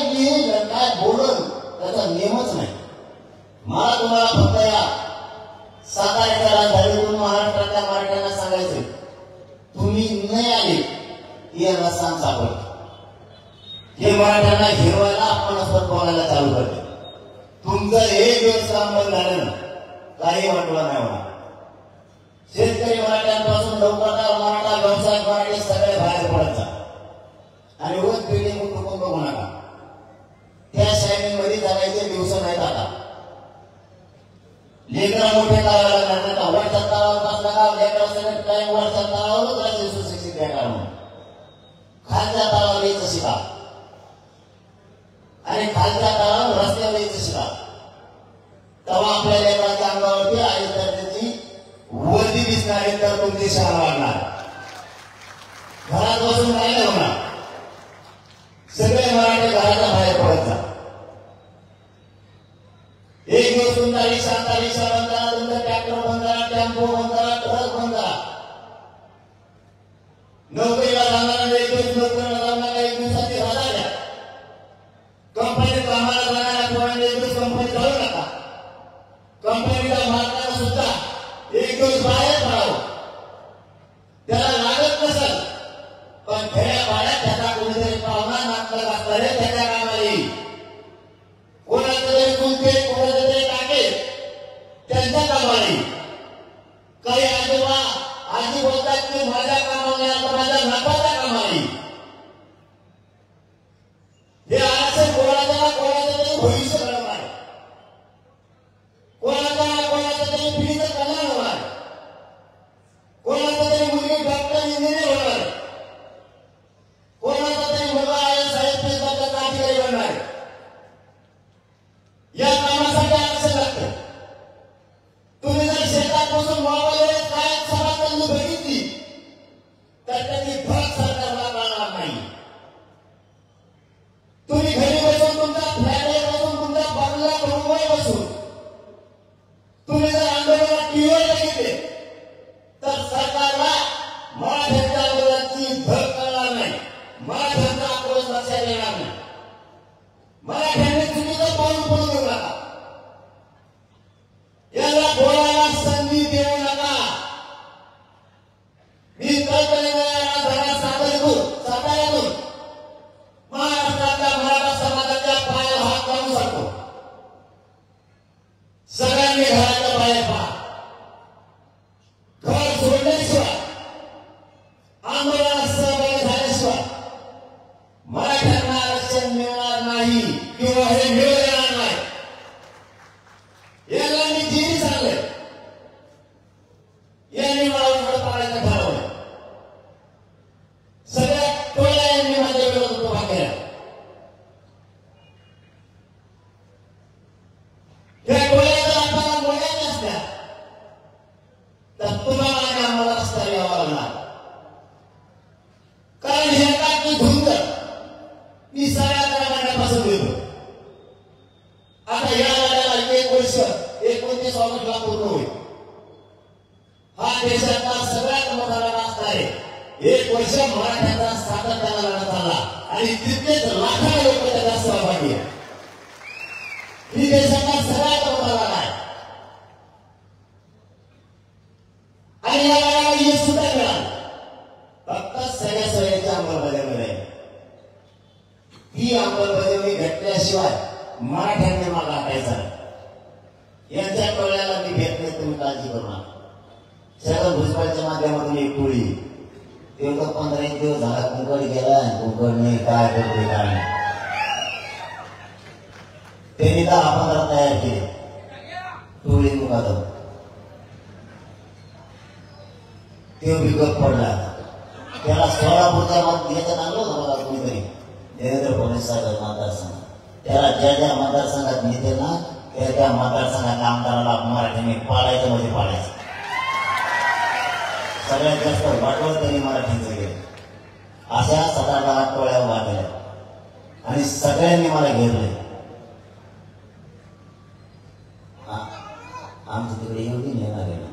ही यांना सांग सापडते. हे मराठ्यांना हिरवायला आपण बोलायला चालू करते. तुमचं एक दिवस काम बंद झालं ना काही वाटलं नाही होणार. शेतकरी मराठ्यांपासून लवकर मराठा व्यवसाय मराठी सगळे बाहेर पडत जा आणि रोज बिल्डिंग उठून बघू नका. त्या शायनिंग मध्ये जगायचे दिवस नाहीत आता. लेकरा मोठे करायला लागणार का वरच्या तळावर बसला का लेकरा सगळं टाइम वरच्या तळावरच राहायचे सुशिक्षित लेकरा म्हणून. खालच्या तळावर यायचं शिका आणि खालच्या तळावर रस्त्यावर यायचं शिका. तेव्हा आपल्या लेकराच्या अंगावरती आई दर्जाची वर्दी दिसणारी तर तुमची शाळा वाढणार. घरात बसून नाही होणार. सगळे मराठी घराच्या बाहेर पडत जा. एक दिवस तुमचा रिक्षा बंद करा, तुमचा ट्रॅक्टर बंद करा, टेम्पो बंद करा, ट्रक बंद करा. नोकरीला जाणारा एक दिवस नोकरीला जाणारा एक दिवसाची रजा द्या. कंपनीत कामाला जाणाऱ्या पोरांनी एक दिवस कंपनी जाऊ नका. कंपनीच्या मालकाला सुद्धा एक दिवस बाहेर पडावं. त्याला लागत नसेल पण खेड्या पाड्यात त्याचा कोणीतरी पाहुणा नाटक असणारे त्याच्या कामाला येईल. कोणाचं तरी कुंके कोणाचं तरी टाके त्यांच्या कामाला येईल. काही आजोबा आजी बोलतात की माझ्या कामाला आता माझ्या नफाच्या कामाला येईल. हे आरक्षण कोणाचं तरी भविष्य घडवणार. कोणाचं तरी पिढीचं कल्याण होणार. कोणाचं तरी मुलगी डॉक्टर इंजिनियर होणार. कोणाचा तरी मुलगा IAS IPS अधिकारी बनणार. या कामासाठी आरक्षण लागतं. तुम्ही जर शेतात बसून मोबाईलवर काय सभा बघितली तर त्याची फरक सरकारला कळणार नाही. तुम्ही घरी बसून तुमच्या फ्लॅटवर बसून तुमच्या बंगला रूमवर बसून तुम्ही जर आंदोलनात टीव्हीवर बघितले तर सरकारला मराठ्यांच्या आंदोलनाची धग कळणार नाही. मराठ्यांचा आक्रोश लक्षात येणार नाही. मराठ्यांनी चुकीचं पाऊल पडू देऊ नका. याला बोलायला संधी देऊ नका. मी कल्पनेला साताऱ्यातून महाराष्ट्रातल्या मराठा समाजाच्या पायाला हात घालून सांगतो. सगळ्यांनी घराच्या बाहेर पहा. घर सोडल्याशिवाय आंदोलनात सहभागी झाल्याशिवाय मराठ्यांना आरक्षण मिळणार नाही किंवा हे मिळू देणार नाही. याला मी जिनी सांगले. यांनी मला उघड पाडायचं ठरवलं. सगळ्या टोळ्या यांनी माझ्या विरोधात उभा केला. त्या टोळ्या जर आपल्याला बोलायच्या असत्या तर तुम्हाला आणि आम्हाला रस्त्यावर यावं लागणार. कारण हे एकाची धुंद मी सगळ्या करापासून देतो. आता या लढ्याला 1 वर्ष 29 ऑगस्टला पूर्ण होईल. हा देशातला सगळ्यात मोठा लढा असणार आहे. 1 वर्ष मराठ्यांचा सातत्याने लढा चालला आणि तितकेच लाखांनी लोक त्याला सहभागी आहेत. ही देशातला सगळ्यात मोठा लढा आहे आणि या लढ्याला यश सुद्धा मिळालं. फक्त सगळ्या सोयीची अंमलबजावणी आहे. ही अंमलबजावणी घटल्याशिवाय मराठ्यांनी मागे हटायचं. यांच्या टोळ्याला मी घेत नाही, तुम्ही काळजी करू नका. सगळं भुजबळच्या माध्यमातून एक टोळी तेवढं 15 दिवस झाला कुंकड गेला. कुंकड नाही काय करते काय नाही. त्यांनी 10-15 तयार केले टोळी मुकादम. ते बिगत पडला. त्याला सोलापूरचा मत घ्यायचं आणलं होतं बघा कुणीतरी देवेंद्र फडणवीस साहेब मतदारसंघ. त्याला ज्या मतदारसंघात नेते ना त्या मतदारसंघात आमदाराला मराठ्यांनी पाडायचं म्हणजे पाडायचं. सगळ्यात जास्त वाटवत त्यांनी मराठीचं गेलं. अशा 7-8 टोळ्या वाढल्या आणि सगळ्यांनी मला घेरले. आमच्या तिकडे एवढी नेणार आहे ना.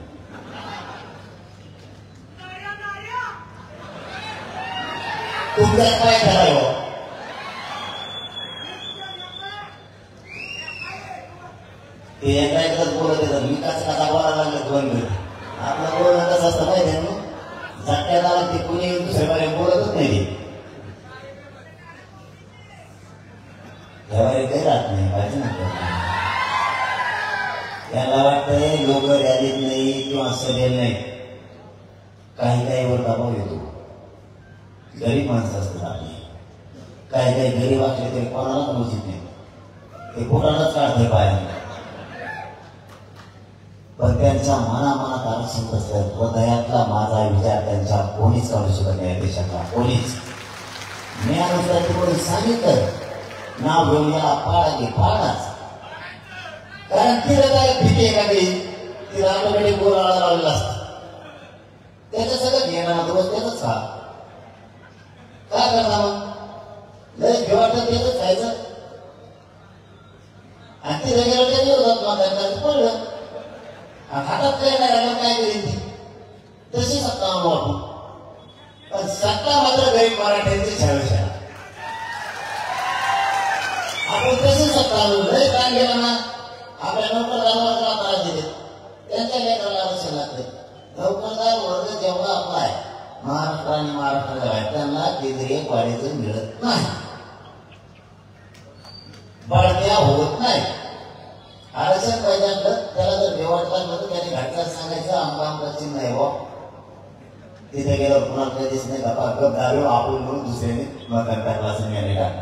तुमच्यात काय करावं. ते एकाच बोलत येतात. मी कसा बोलायला लागलं 2 मिनिट. आपलं बोलणं कसं असतं माहिती आहे ना. झटक्यात आला ते कोणी दुसऱ्या बोलतच नाही. चेहऱ्यावर दबाव येतो. गरीब माणसं असतात आपली, काही काही गरीब असले तरी कोणालाच मोजित नाही, ते कोणालाच काढते पायाने. पण त्यांच्या मनामनात आरक्षण बसलं, हृदयातला माझा विचार त्यांच्या कोणीच काढू शकत नाही देशातला, कोणीच. मी अनुसार कोणी सांगितलं नाव घेऊन याला पाडा घे, पाडाच. कारण तिला काय भीती एखादी तिला आपल्याकडे बोलायला लावलेला असतं, त्याचं सगळं घेणार दोष त्याच खा. काय करणार मग? लय घेवाटं त्याच खायचं आणि तिला गेलं त्या दिवसात माझ्या पडलं हातात काय नाही राहिलं, काय करेल ती तशी सत्ता वाटू. पण सत्ता मात्र गरीब मराठ्यांची छावशा. आपण तशी सत्ता लय काय गेला ना आपल्या नोकरदाराला त्रास दिले, त्यांच्या लेकराला आरक्षण लागते. नोकरदार वर्ग जेवढा आपला आहे महाराष्ट्र आणि महाराष्ट्राच्या आहे त्यांना केंद्रीय वाढीचं मिळत नाही, बढत्या होत नाही. आरक्षण पाहिजे आपलं, त्याला जर बेवाट लागलं तर त्याने घाटला सांगायचं आमका आमका चिन्ह आहे बा. तिथे गेल्यावर कुणाला काही दिसत नाही गप्पा गप दारू आपण म्हणून दुसऱ्याने मतदान टाकला असं मी टाक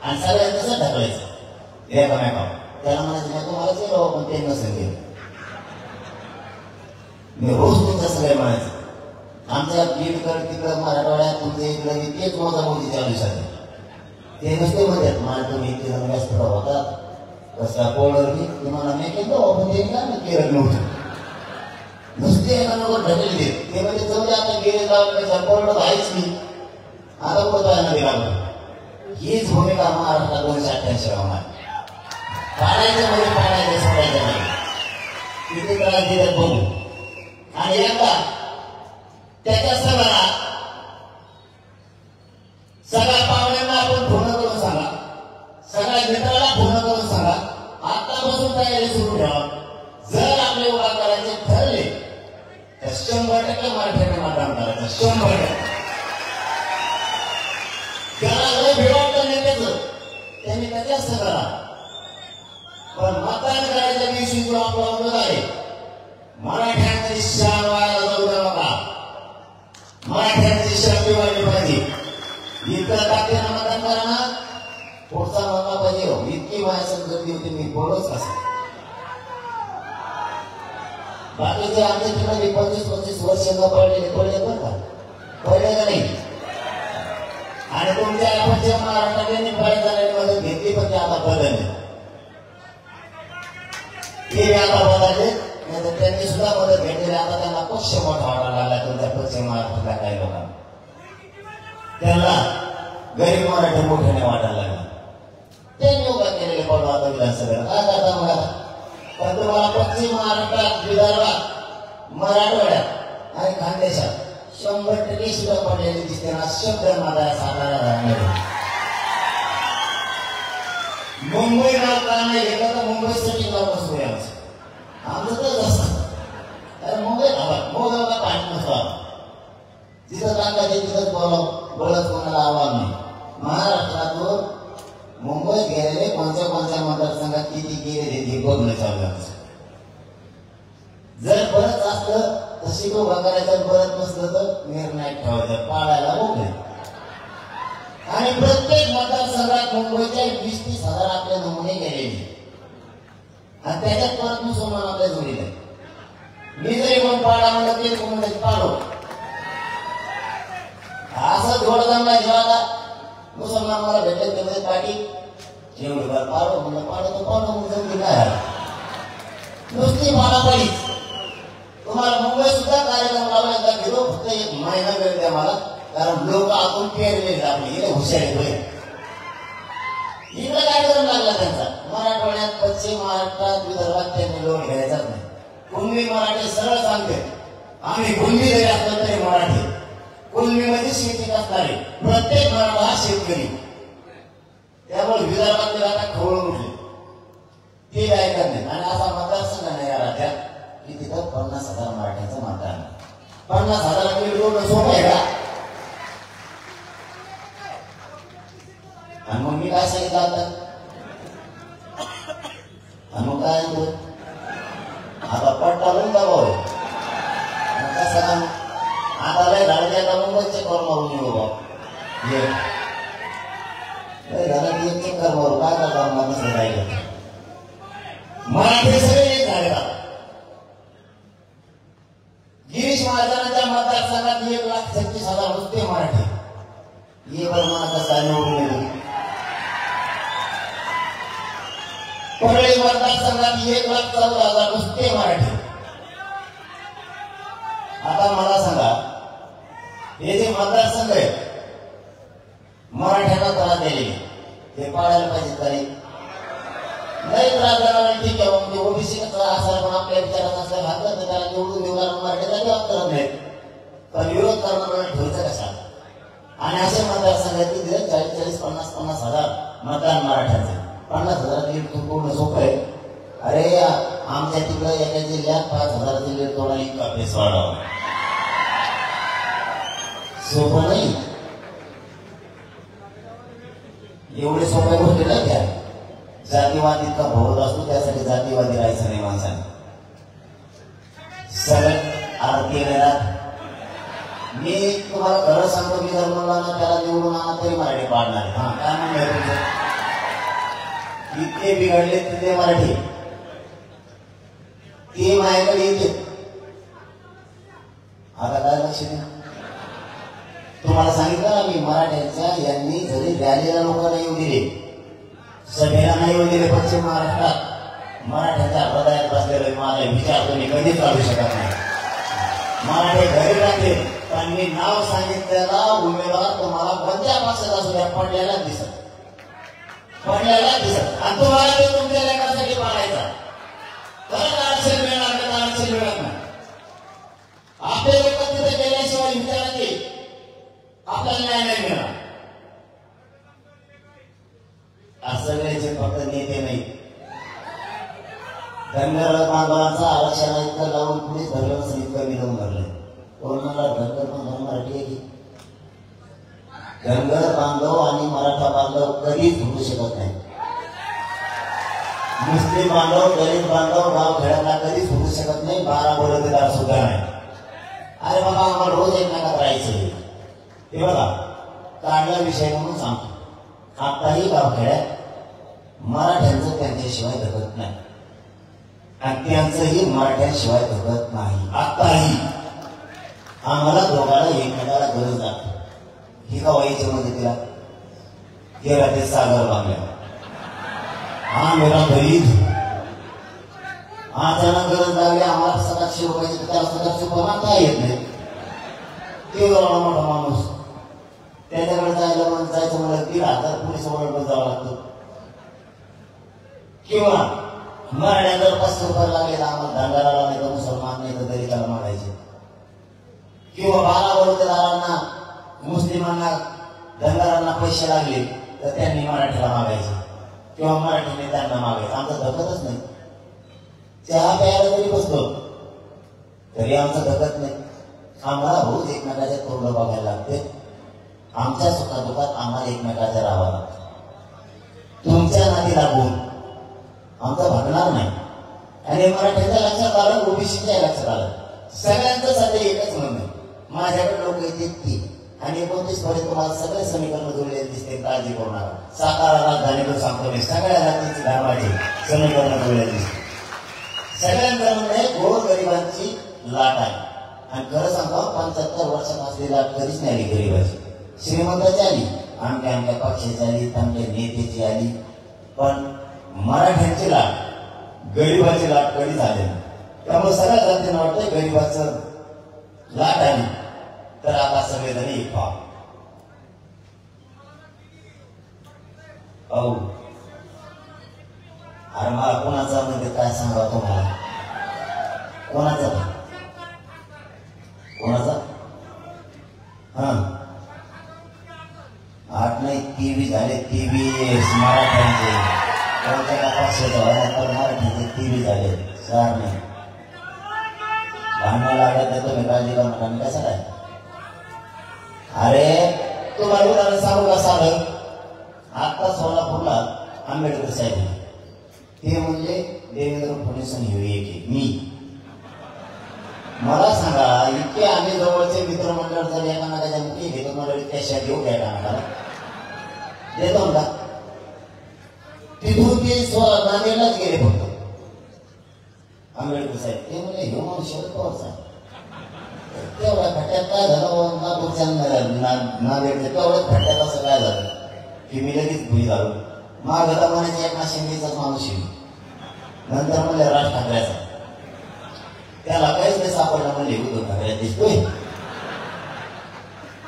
आणि सगळ्यांना कसं ढकलायचं एकामेकावर. त्याला म्हणायचं नाही तुम्हाला केलं पण ते नसेल केलं. मी रोज तुमचं सगळे म्हणायचं आमच्या बीडकड तिकडं मराठवाड्यात तुमच्या इकडं तेच मोजा मोदी चालू साठी ते नसते म्हणतात मला तुम्ही इतके जण व्यस्त होतात कसला पोळवर मी तुम्हाला मी केलं पण ते काय मी केलं नव्हतं. नुसते एकावर ढकल देत ते म्हणजे जाऊ आता गेले जाऊन पोळवर आहेच मी आता पोचायला दिला. हीच भूमिका महाराष्ट्रात 288 होणार. पाडायचं म्हणजे पाडायचं, सोडायचं नाही. किती त्रास दिले बघू. आणि एकदा त्याच्या सगळ्या पाहुण्यांना आपण फोन करून सांगा, सगळ्या मित्राला फोन करून सांगा आतापासून तयारी सुरू ठेवा. जर आपले उभा करायचे ठरले तर 100% मराठ्याने मतदान करायचं. 100%. त्याला लय भेटतं नेत्याचं त्यांनी त्याच्या असं करा. पण मतदान करायच्या दिवशी जो आपला उमेदवार आहे मराठ्यांची शान व्हायला जाऊ द्या नका. मराठ्यांची शक्ती वाढली पाहिजे. इतकं ताकदीनं मतदान करा ना पुढचा मका पाहिजे. इतकी माझ्या संगती होती मी बोलच असं. बाकीचे आमच्या ठिकाणी 25-25 वर्ष पडले बरं का, पडले का नाही. आणि तुमच्या आपणच्या महाराष्ट्राने निपाळी झालेली मदत घेतली पण ते आता बदलले. ते आता बदलले नाही तर त्यांनी सुद्धा मदत घेतलेली. आता त्यांना पक्ष मोठा वाटायला लागला तुमच्या पश्चिम महाराष्ट्रातल्या काही लोकांना. त्यांना गरीब मराठी मोठ्याने वाटायला लागला. त्यांनी उभा केलेले पडलो आता विधानसभेला काय करता मग आता. पण तुम्हाला पश्चिम महाराष्ट्रात विदर्भात मराठवाड्यात आणि खानदेशात 100% सुद्धा पडलेली दिसते ना. शब्द माझा सातारा राहणार. मुंबई नाव का नाही घेतलं तर मुंबईसाठी नाव कसं आहे आमचं तर असतं. मुंबई मोगाव का पाणी नसतो. जिथं टाकायचे तिथंच बोलत कोणाला आव्हान नाही. महाराष्ट्रातून मुंबईत गेलेले कोणत्या मतदारसंघात किती गेले ते बघणं चालू आहे. जर परत असलं तर शिकव करायचं, परत नसलं तर निर्णय ठेवायचा पाळायला मोकळे. आणि प्रत्येक मतदारसंघात मुंबईच्या 20-30 हजार आपले नमुने गेलेले आणि त्याच्यात परत मुसलमान आपल्या जोडीला. मी जरी कोण पाडा म्हणलं ते कोण पाडो असं जोडदांना जेव्हा मुसलमान मला भेटले ते पाठी जेवढे बार पाडो म्हणलं पाडो तर पाडो म्हणजे काय नुसती पाडापाडीच. तुम्हाला मुंबई सुद्धा कार्यक्रम लावण्याचा घेतो फक्त 1 महिना वेळ द्या मला, कारण लोक आतून पेरले आपले इथे हुशारी होईल. इकडे कार्यक्रम लागला त्यांचा मराठवाड्यात पश्चिम महाराष्ट्रात विदर्भात त्यांनी लोक घ्यायचाच नाही. कुणबी मराठी सरळ सांगते आम्ही कुणबी जरी असलो तरी मराठी. कुणबीमध्ये शेती असणारे प्रत्येक मराठा हा शेतकरी. त्यामुळे विदर्भातले आता खवळून उठले ते काय करणे. आणि असा मतदारसंघ नाही या राज्यात की तिथं 50,000 मराठ्यांचं मतदान. 50,000 निवडून सोपं आहे का. आणि मग मी काय सांगितलं आता आणि मग काय आता पट्टा लावून दाबाव आता काय झालं त्या मुंबईचे कर मारून येऊ बाबा घरात एक चक्कर मारू काय करता नसलं राहिलं मराठी सगळे एक झाले का गिरीश महाजनांच्या मतदारसंघात 1,36,000 नुसते मराठी हे प्रमाण कसा निवडून गेले परळी मतदारसंघात 1,14,000 नुसते मराठी आता मला सांगा हे जे मतदारसंघ आहे मराठ्यांना त्रास दिले ते पाळायला पाहिजे तरी नाही त्रास देणार ठीक आहे म्हणजे ओबीसी असाल पण आपल्या विचारात असल्या भागत त्याला निवडून देणार मराठीचा विरोध करत नाही पण विरोध करणारा ठेवायचा कशा आणि असे मतदारसंघातील 40,000-50,000 मतदान मराठ्यांचे 50,000 लीड पूर्ण सोपं आहे अरे आमच्या तिकडं एका जिल्ह्यात 5,000 लीड तोडा इतका पेस वाढावा सोपं नाही एवढे सोप्या गोष्टी नाही त्या जातीवाद इतका भोवत असतो त्यासाठी जातीवादी राहायचं नाही माणसाने सगळ्यात आरती मी तुम्हाला खरं सांगतो मी जर म्हणला ना त्याला निवडून आणा तरी मराठी पाडणार हा काय म्हणणं तुमचं इतके बिघडले तिथे मराठी ते माझ्याकडे येते आता काय लक्ष द्या तुम्हाला सांगितलं ना मी मराठ्यांच्या यांनी जरी रॅलीला लोक नाही येऊ दिले सभेला नाही येऊ दिले पश्चिम महाराष्ट्रात मराठ्यांच्या हृदयात बसलेलं मला विचार तुम्ही कधीच काढू शकत नाही मराठी घरी राहते पण मी नाव सांगितलेला उमेदवार तुम्हाला कोणत्या पक्षात असू द्या पडलेला दिसत आणि तुम्हाला ते तुमच्या लेकरासाठी पाडायचा तर आरक्षण मिळणार तर आरक्षण मिळत नाही आपले लोक तिथे गेल्याशिवाय विचारायचे आपल्याला न्याय नाही मिळणार असं वेळेचे फक्त नेते नाही धनगर बांधवांचा आरक्षण इतकं लावून पुढे धरलं नसेल इतकं विलंब भरलंय कोणाला धनगर बांधव मराठी आहे की धनगर बांधव आणि मराठा बांधव कधीच होऊ शकत नाही मुस्लिम बांधव दलित बांधव गाव खेड्याला कधीच होऊ शकत नाही 12 बलुतेदार सुद्धा नाही अरे बाबा आम्हाला रोज एकमेकात राहायचं हे बघा काढला विषय म्हणून सांगतो आताही गावखेड्यात मराठ्यांचं त्यांच्याशिवाय धगत नाही आणि त्यांचंही मराठ्यांशिवाय धगत नाही आताही आम्हाला दोघांना एकमेकाला गरज लागते ही का वाईच्या मदतीला केला ते सागर बांधल्या हा मेरा गरीब अचानक गरज लागली आम्हाला 700 रुपयाची त्याला 700 रुपये मागता येत नाही ते मोठा माणूस त्याच्याकडे जायचं मला 3,000 पोलीस ओरडून जावं लागतं किंवा मराठ्या जर 500 रुपये लागले तर आम्हाला धनगराला नाही तर मुसलमान नाही तर तरी त्याला मागायचे किंवा 12 बलुतेदारांना मुस्लिमांना धनगरांना पैसे लागले तर त्यांनी मराठीला मागायचे किंवा मराठीने त्यांना मागायचं आमचं धकतच नाही चहा प्यायला जरी बसतो तरी आमचं धकत नाही आम्हाला रोज एकमेकाच्या तोंड बघायला लागते आमच्या सुखादुखात आम्हाला एकमेकाच्या राहावं लागतं तुमच्या नादी लागून आमचं भागणार नाही आणि मराठ्याच्या लक्षात आलं ओबीसीच्या लक्षात आलं सगळ्यांचं सध्या एकच म्हणणं माझ्याकडे लोक येते ती आणि 29 पर्यंत तुम्हाला सगळे समीकरण जुळलेले दिसते काळजी करू नका सातारा राजधानीकडे सांगतो मी सगळ्या जातीची धर्माची समीकरण जुळलेली दिसते सगळ्यांचं म्हणणं आहे गोरगरिबांची लाट आहे आणि खरं सांगा 75 वर्षात असलेली लाट कधीच नाही आली गरीबाची श्रीमंताची आली आमच्या पक्षाची आली आमच्या नेत्याची आली पण मराठ्यांची लाट गरीबाची लाट कधी झाली नाही त्यामुळे सगळ्या जातींना वाटतं गरीबाचं लाट आली तर आता सगळेजण एक पाव अरे मला कोणाचा म्हणजे काय सांगा तुम्हाला कोणाचा हा 8 नाही 23 झाले 23 मराठ्यांचे कोणत्या पक्षाचं मराठ्यांचे 23 झाले 4 नाही भांडण लागलं तर तुम्ही काळजी करा कसं काय अरे तुम्हाला उदाहरण सांगू का साधं आता सोलापूरला आंबेडकर साहेब ते म्हणजे देवेंद्र फडणवीस आणि मी मला सांग सांगा, इतके आम्ही जवळचे मित्रमंडळ जर एकामेकाच्या मुखी घेतो मला त्याशा घेऊ द्या का देतो का? तिथून ते नांदेडलाच गेले फक्त आंबेडकर साहेब. ते म्हणजे हे माणूस शरद पवार साहेब तेवढ्या खट्ट्यात काय झालं नांदेडचं तेवढ्याच खट्ट्यात असं काय झालं की मी लगेच भुई झालो. मागता म्हणायचे एकनाथ शिंदेचाच माणूस येईल. नंतर म्हणले राज ठाकरेचा, त्याला काहीच नाही सापडला. म्हणले उद्धव ठाकरे दिसतोय.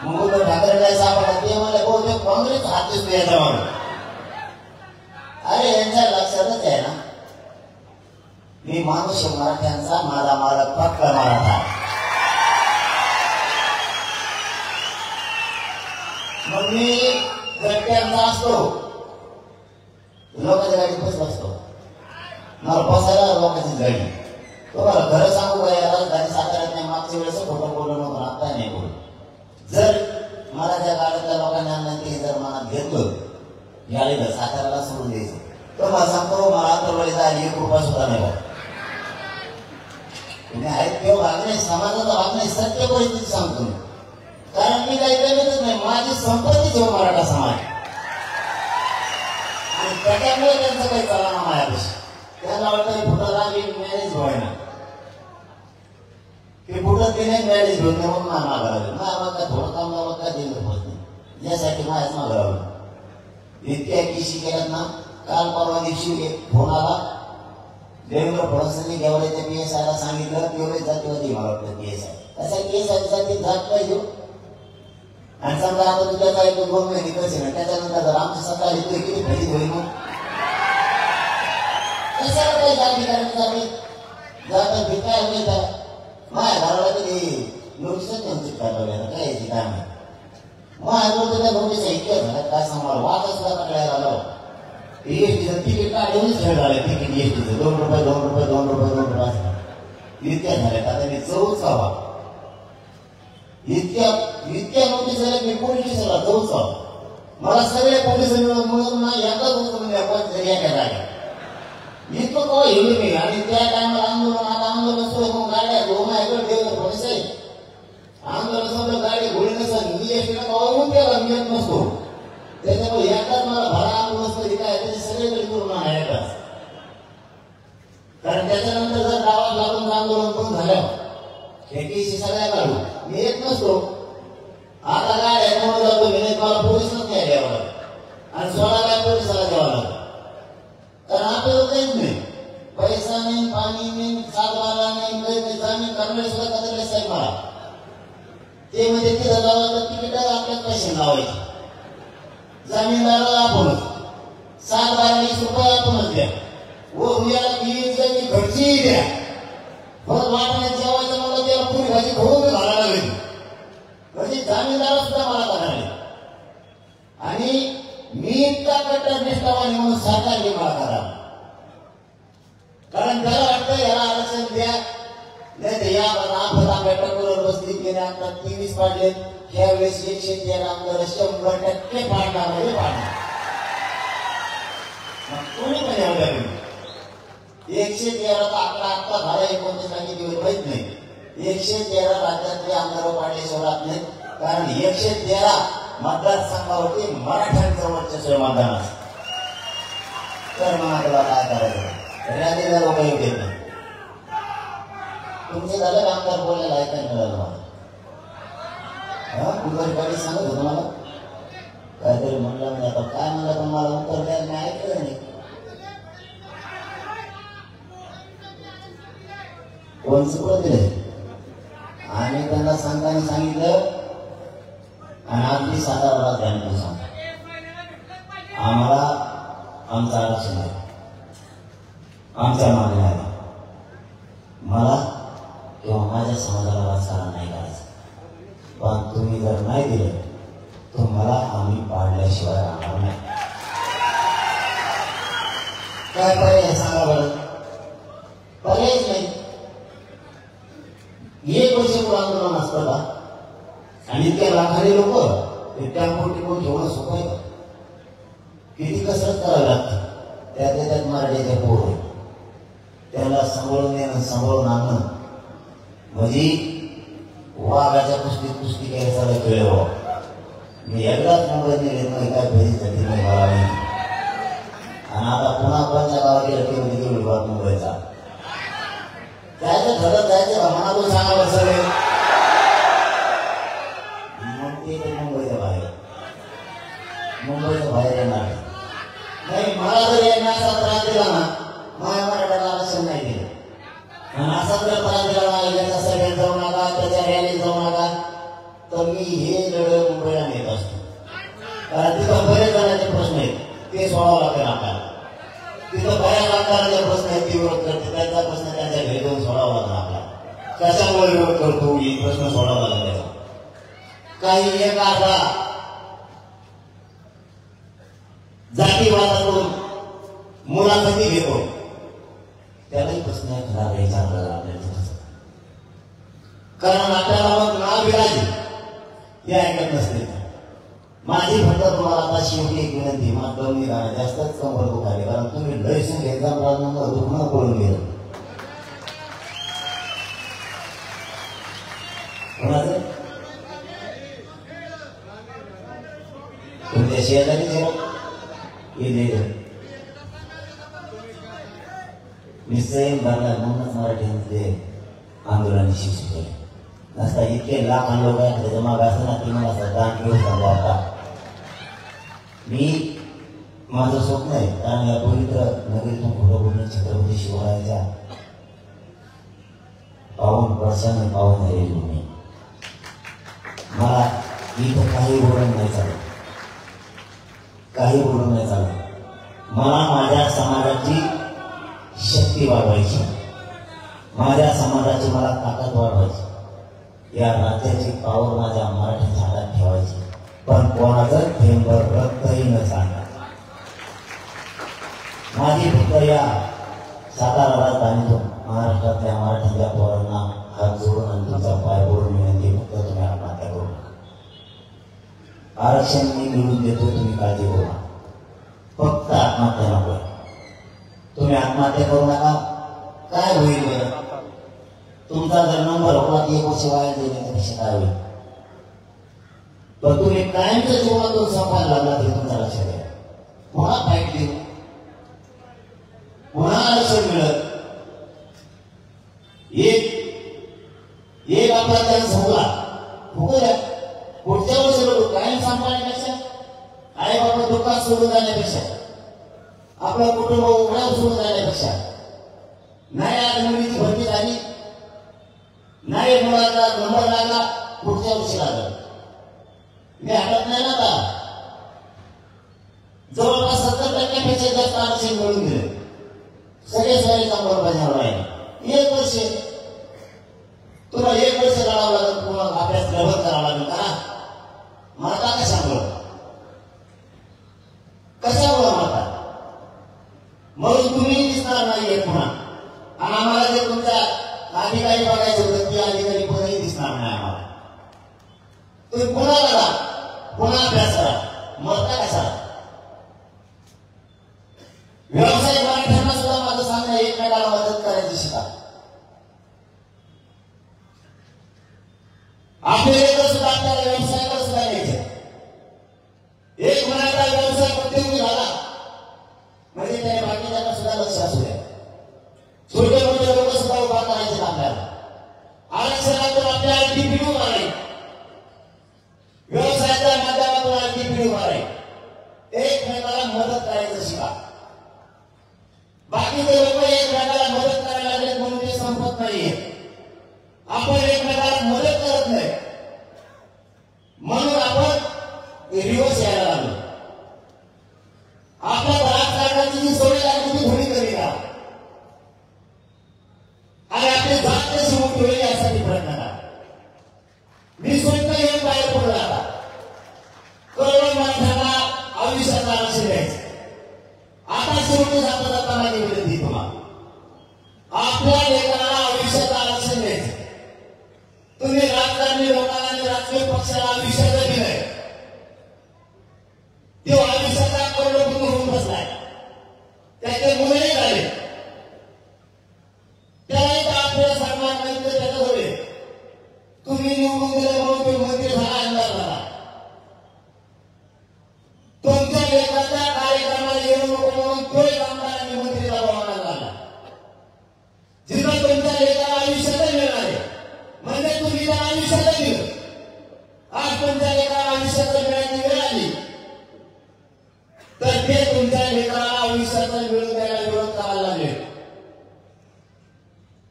मग उद्धव ठाकरे काय सापडला ते म्हणले बहुतेक काँग्रेस हात दिसतो याच्या मागे. अरे यांच्या लक्षातच आहे ना मी माणूस मराठ्यांचा, माझा मालक पक्का मराठा. मग मी गट्ट्यांचा असतो, लोकांच्या गाडीत बसला असतो. मला बसायला लोकांचीच गाडी. तुम्हाला खरं सांगू का, याला गाडी साताऱ्यात नाही. मागच्या वेळेस खोटं बोललं नव्हतं, आता नाही बोलू. जर मला त्या गाड्यातल्या लोकांना ते जर मनात घेतलं याला जर साताऱ्याला सोडून द्यायचं तर मला सांगतो मला तर जायला 1 रुपया सुद्धा नाही बघ. तुम्ही आहेत किंवा वागणे समाजाचा वागणे सत्य परिस्थिती सांगतो मी. कारण मी काही कमीतच नाही, माझी संपत्ती ठेव मराठा समाज. आणि त्याच्यामुळे त्यांचं काही चालना माझ्यापेक्षा. त्यांना वाटतं फुटाला मॅरेज व्हायना ते फुटत ते नाही मॅरेज घेऊन म्हणून मागा लागलं. मागा थोडं काम लावलं का दिलं होत नाही यासाठी माझ्याच मागा लावलं. इतक्या किशी केल्यात ना. काल परवा दिवशी एक फोन आला देवेंद्र फडणवीसांनी गेवराच्या PSIला सांगितलं तेवढे जातीवादी मला वाटतं PSI असा PSI जात पाहिजे. आणि समजा आता तुझ्या काही 2 महिने कसे ना त्याच्यानंतर जर आमची सत्ता आली तर किती फायदे होईल. मग कशाला काही जाती करायची जात भिकाय होईल का माझ्या घराला कधी नोटीसच नोटीस काढवल्या काय याची काय माहिती. माझ्याजवळ त्याच्या नोटीस ऐकल्या झाल्या काय सांभाळ वाचा सुद्धा पकडायला आलो. ESTचं तिकीट काढूनच खेळ झाले. तिकीट ESTचं 2 रुपये 2 रुपये 2 रुपये 2 रुपये इतक्या झाल्या. आता मी चौच हवा इतक्या नोटीस झाल्या की पोलीस स्टेशनला चौच हवा. मला सगळे पोलीस मिळून एकदाच उचलून द्या कोणतरी एका जागा इतकं कवा येऊ मी. आणि त्या टायमाला आंदोलन आता आंदोलन सुरू मग गाड्या माझ्याकडे देवेंद्र फडणवीस आंदोलन समजा गाडी घोडी नसेल ESTला कवा येऊन त्याला मिळत नसतो. त्याच्यामुळे एकदाच मला भरा आंदोलन काय त्याचे सगळेकडे करून आणा एकदाच. कारण त्याच्यानंतर जर गावात लागून आंदोलन पण झालं शेतीशी सगळ्या काढू मी येत नसतो. आता काय याच्यामुळे जातो मी मला पोलिसच नाही द्यावं लागत आणि स्वतः काय पोलिसाला द्यावं लागत. कारण आपल्याला काहीच नाही, पैसा नाही, पाणी नाही, सातबारा नाही, जामीन करणारे सुद्धा कदरले साहेब मला ते म्हणजे तिथं गावाला तिकीट आपल्यात पैसे लावायचे. जामीनदाराला आपणच 7-12 रुपये आपणच द्या. व उद्याला मी घरचीही द्या. परत वाटण्यात जेवायचं मला त्याला पुरी भाजी घडून घालायला लागली म्हणजे जामीनदार सुद्धा मला करायला. आणि मी इतका कट्टर निष्ठावान म्हणून सरकारने मला करा. कारण त्याला वाटतं याला आरक्षण द्या नाही तर या आपला बैठकीवर बसली गेले आता 23 पाडले त्यावेळेस 113 आमदार 100% पाडणार म्हणजे पाडणार. कोणी पण एवढ्या 113चा आकडा आता झाला 29 दिवस माहित नाही. 113 राज्यातले आमदार पाडल्याशिवाय राहत नाहीत. कारण 113 मतदारसंघावरती मराठ्यांचं वर्चस्व मतदान असतं. तर मनाला काय करायचं राज्याला लोक येऊ देत नाही. तुमचे झालं आमदार बोलायला ऐकायला मिळालं मला. कुठे गाडी सांगत होतं मला काहीतरी म्हणलं म्हणजे आता काय म्हणलं पण मला उत्तर द्यायला मी ऐकलं नाही. कोण सुरुवात दिले आणि त्यांना सांगताना सांगितलं आणि आपली सातारा ध्यान सांग आम्हाला आमचं आरक्षण आहे आमच्या मागण्या आहे. मला किंवा माझ्या समाजाला राजकारण नाही करायचं. पण तुम्ही जर नाही दिले तर मला आम्ही पाडल्याशिवाय राहणार नाही. काय पर्याय सांगा बरं. पर्यायच नाही. 1 वर्ष पुढे आंदोलन असतं का आणि इतक्या लाखाने लोक टेम्पो टिकून ठेवणं सोपं आहे. किती कसरत करावी लागते. त्यात मराठीचे पोर त्याला सांभाळून येणं सांभाळून आणणं म्हणजे वाघाच्या कुस्ती घ्यायचा खेळ हो. मी एकदाच मुंबईत नेले नाही काय फेरी झाली नाही मला नाही. आणि आता पुन्हा कोणत्या गावात गेलं की घेऊन बात मुंबईचा जायचं ठरत जायचं मनातून सांगावं सगळे मग ते तर मुंबईच्या बाहेर येणार नाही. मला जर येण्याचा त्रास दिला ना माझ्या मराठ्याला आरक्षण नाही दिलं. आणि असा जर त्रास दिला ना याच्या सभेत जाऊ नका त्याच्या रॅलीत जाऊ नका तर मी हे लढत मुंबईला नेत असतो. कारण तिथं बरेच जणांचे प्रश्न आहेत ते सोडावं लागेल आपल्याला. तिथं बऱ्याच आमदारांचे प्रश्न आहेत ते विरोध करते त्यांचा प्रश्न त्यांच्या घरी जाऊन सोडावा लागला आपल्याला. कशामुळे विरोध करतो ही प्रश्न सोडावा लागला. काही एक आकडा जातीवादातून मुलाखती घेतो त्यालाही प्रश्न विचारला आपल्याला. कारण आपल्याला मग नाव विराजी हे ऐकत नसते. माझी फक्त तुम्हाला आता शेवटी एक विनंती मला कमी निघाला जास्तच कंबर दुखाले कारण तुम्ही लयसून एक्झाम राहणार दुखणं पडून गेलं. कोणाचं तुमच्या शेजारी निश्चय भरला म्हणूनच मराठ्यांचे आंदोलन शिक्षक नसता इतके लाख लोक आहेत त्याच्या माग असताना ती मला दान घेऊन सांगा होता. मी माझं स्वप्न आहे कारण या पवित्र नगरीतून फोटो बोलून छत्रपती शिवरायांच्या पावन वर्षाने पावन झालेली भूमी. मला इथं काही बोलून नाही चालत काही बोलून नाही चालत. मला माझ्या समाजाची शक्ती वाढवायची माझ्या समाजाची मला ताकद वाढवायची या राज्याची पावर माझ्या मराठ्याच्या हातात ठेवायची. पण कोणाचं थेंबर रक्तही न सांगणार. माझी फक्त या सातारा राजधानीतून महाराष्ट्रातल्या मराठ्यांच्या पोरांना हात जोडून आणि तुमचा पाय बोलून विनंती फक्त तुम्ही आत्महत्या करू नका. आरक्षण मी मिळवून देतो तुम्ही काळजी करू नका. फक्त आत्महत्या नको. तुम्ही आत्महत्या करू नका. काय होईल बरं तुमचा जर नंबर होता 1 वर्ष वाया देण्यापेक्षा काय होईल. पण तुम्ही कायमच्या जीवनातून संपायला लागला ते तुमच्या लक्षात आहे. पुन्हा फाईट देऊ पुन्हा आरक्षण मिळत एक आपला चान्स होता बघूया पुढच्या वर्षी बघू. कायम सांभाळण्यापेक्षा आई बाबा दुःखात सोडून जाण्यापेक्षा आपलं कुटुंब उघड्यावर सोडून जाण्यापेक्षा नाही आज मुलीची भरती झाली नाही मुलाचा नंबर लागला पुढच्या वर्षी लागला. मी हटत नाही ना आता. जवळपास 70% जास्त आरक्षण मिळून दिले. सगळे चांगलं पाहिजे राहिले. 1 वर्ष तुम्हाला 1 वर्ष लढावं लागेल. तुम्हाला अभ्यास गवत करावा लागेल का म्हणता कशामुळं म्हणता म्हणून तुम्ही दिसणार नाहीये पुन्हा. आणि आम्हाला जर तुमच्या अधिकारी बघायचं होतं ती अधिकारी पुन्हाही दिसणार नाही आम्हाला. तुम्ही पुन्हा लढा पुन्हा अभ्यास करा मरता कसा. व्यवसाय मराठ्यांना सुद्धा माझं सांगणं एकमेकाला मदत करायची शिका. आपल्याला सुद्धा आपल्याला व्यवसायाला सुद्धा घ्यायचं. एक मराठा व्यवसाय उद्योगी झाला म्हणजे त्या बाकीच्यांना सुद्धा लक्ष असू द्या. छोटे मोठे लोक सुद्धा उभा करायचे आपल्याला. आरक्षणातून आपल्याला ती पिढी उभा राहील. व्यवसायाच्या माध्यमातून ती पिढी उभा राहील. एकमेकाला मदत करायचं शिका. बाकीचे लोक एकमेकाला मदत करायला लागले म्हणून ते संपत नाहीये. आपण एकमेकाला मदत करत नाही म्हणून आपण रिवर्स यायला लागलो. आपल्या राजकारणाची जी सवय लागली ती थोडी कमी करा आणि आपली जात कशी मोठी होईल यासाठी प्रयत्न करा. मी स्वतः येऊन बाहेर पडलो आता. करोडो माणसांना आयुष्यात आरक्षण द्यायचं. आता शेवटी जाता जाता माझी विनंती तुम्हाला आपल्या लेकराला आयुष्यात आरक्षण द्यायचं. तुम्ही राजकारणी लोकांना आणि राजकीय पक्षाला आयुष्याचं दिलंय तो आयुष्याचा करोडपती होऊन बसलाय. त्याचे मुलंही झाले त्यालाही आपल्याला सन्मान नाही तर त्याच्याजवळ तुम्ही आयुष्याचं मिळण्याची वेळ आली तर ते तुमच्या लेकराला आयुष्याचा मिळून द्यायला विरोध करायला लागले.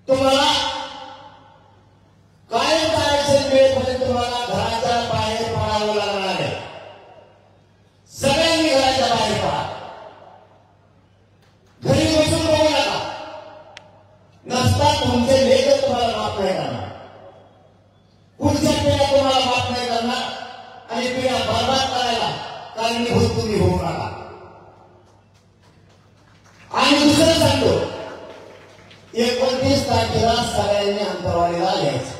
तुम्हाला कायम आरक्षण मिळेपर्यंत तुम्हाला घराच्या बाहेर पडावं लागणार आहे. सगळ्यांनी घराच्या बाहेर पडा. घरी बसून राहू नका. नसता तुमचे लेकर तुम्हाला माफ नाही करणार. पुढच्या पिढ्या तुम्हाला माफ नाही करणार आणि पिढ्या बर्बाद करायला कारणीभूत तुम्ही होऊ नका. आणि दुसरं सांगतो, 29 तारखेला सगळ्यांनी अंतरवालीला यायचं.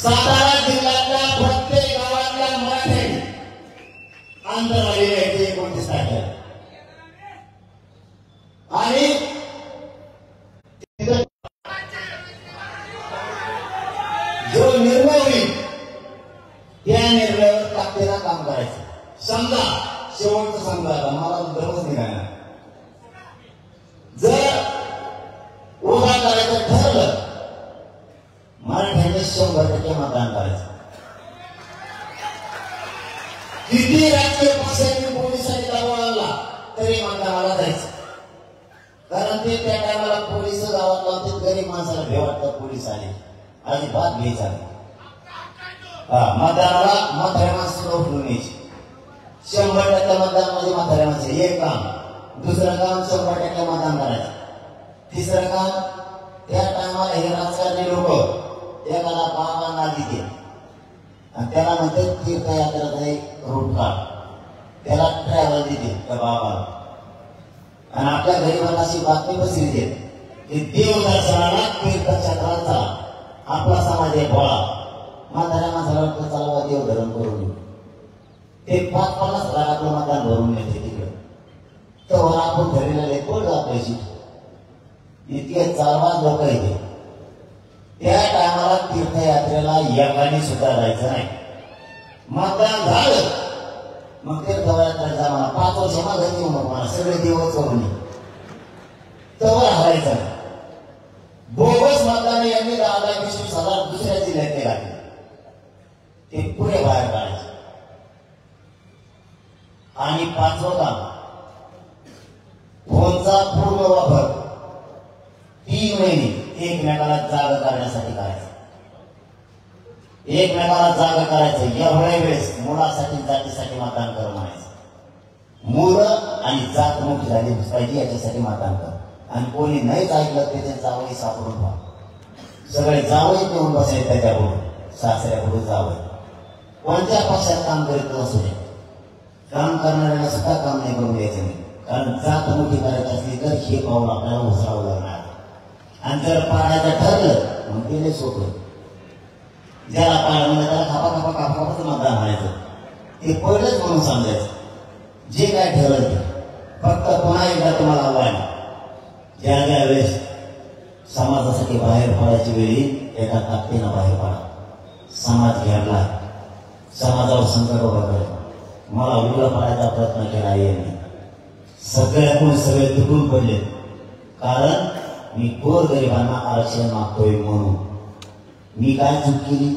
सातारा जिल्ह्यातल्या प्रत्येक गावातल्या मराठ्यांनी अंतरवालीला यायचे 29 तारखेला. आणि जो निर्णय होईल त्या निर्णयावर ताकदीला काम करायचं. समजा शेवटचं समजा मला दररोज निघाला जर उभा करायचं ठरलं मराठ्यांनी 100% मतदान करायचं. किती राजकीय पक्षांनी पोलिसांनी दबाव आणला तरी मतदानाला जायचं. कारण ते त्या टायमाला पोलिस गावात लावते. गरीब माणसाला भे वाटतं पोलीस आले अजिबात घ्यायचा नाही. मतदानाला म्हाताऱ्या माणसाला उठून यायची. 100% मतदानामध्ये म्हाताऱ्या माणसं एक काम. दुसरं काम 100% मतदान करायचं. तिसरं काम त्या टायमाला हे राजकारणी लोक एखादा बाबांना देते आणि त्याला म्हणते तीर्थयात्रेचा एक रूट काढ. त्याला ट्रॅव्हल देते त्या बाबाला. आणि आपल्या गरीबांना अशी बातमी बसली देत की देवदर्शनाला तीर्थक्षेत्रांचा आपला समाज एक गोळा. म्हाताऱ्या माणसाला वाटतं चालवा देवधर्म करून येऊ. ते 50-50 लाखातलं मतदान भरून येते तिकडे. तर आपण ठरलेले कोण आपल्याशी इतके चालवा लोक येते. त्या टायमाला तीर्थयात्रेला एकाने सुद्धा जायचं नाही. मतदान झालं मग तीर्थयात्रेचा मला 5 वर्ष मागायची मला सगळे दिवस करून तवर हरायचं. बोगस मतदान यांनी 10,20,000 दुसऱ्या जिल्ह्यात केला. ते पुढे बाहेर काढायचे. आणि 5वं काम फोनचा पूर्ण वापर 3 महिने एकमेकाला जागा करण्यासाठी करायचा. एकमेकाला जागा करायचं. एवढ्या वेळेस मुलासाठी जातीसाठी मतदान कर म्हणायचं. मुलं आणि जात मुक्त झाली पाहिजे याच्यासाठी मतदान कर. आणि कोणी नाहीच ऐकलं त्याच्या जावई सापडून व्हा. सगळे जावई घेऊन बसायचे त्याच्यापुढे सासऱ्यापुढे जावई. कोणत्या पक्षात काम करीत असू दे काम करणाऱ्याला सुद्धा काम नाही करून द्यायचं नाही. कारण जात मोठी करायची असली तर हे पाऊल आपल्याला उचलावं लागणार. आणि जर पाडायचं ठरलं मग ते सोपं. ज्याला पाडलं त्याला खापाच मतदान व्हायचं. ते पहिलंच म्हणून समजायचं. जे काय ठरलं ते फक्त पुन्हा एकदा तुम्हाला आव्हान, ज्या वेळेस समाजासाठी बाहेर पडायची वेळी एका ताकदीनं बाहेर पडा. समाज घेरला, समाजावर संकट उभा करत मला उघडा पाडायचा प्रयत्न केला यांनी. सगळ्याकडून सगळे तुटून पडले. कारण मी गोरगरिबांना आरक्षण मागतोय म्हणून. मी काय चूक केली?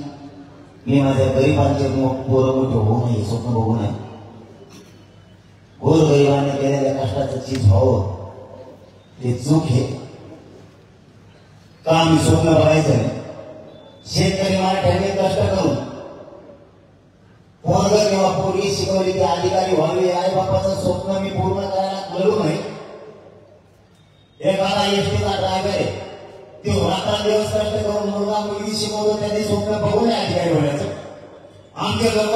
मी माझ्या गरिबांचे पोरं मोठे होऊ नये स्वप्न बघू नये. गोरगरिबांनी केलेल्या कष्टाचं चीज व्हावं ते चूक हे. का मी स्वप्न बघायचं नाही? शेतकरी मराठ्यांनी कष्ट करून पोरग किंवा पोरगी शिकवली की अधिकारी व्हावे. आई बापाचं स्वप्न मी पूर्ण करायला करू नये. एखादा एसटीचा ड्रायव्हर आहे तो रात्रंदिवस कष्ट करून मुलगा मुलगी शिकवतो त्यांनी स्वप्न बघू नये अधिकारी होण्याचं. आमचे लोक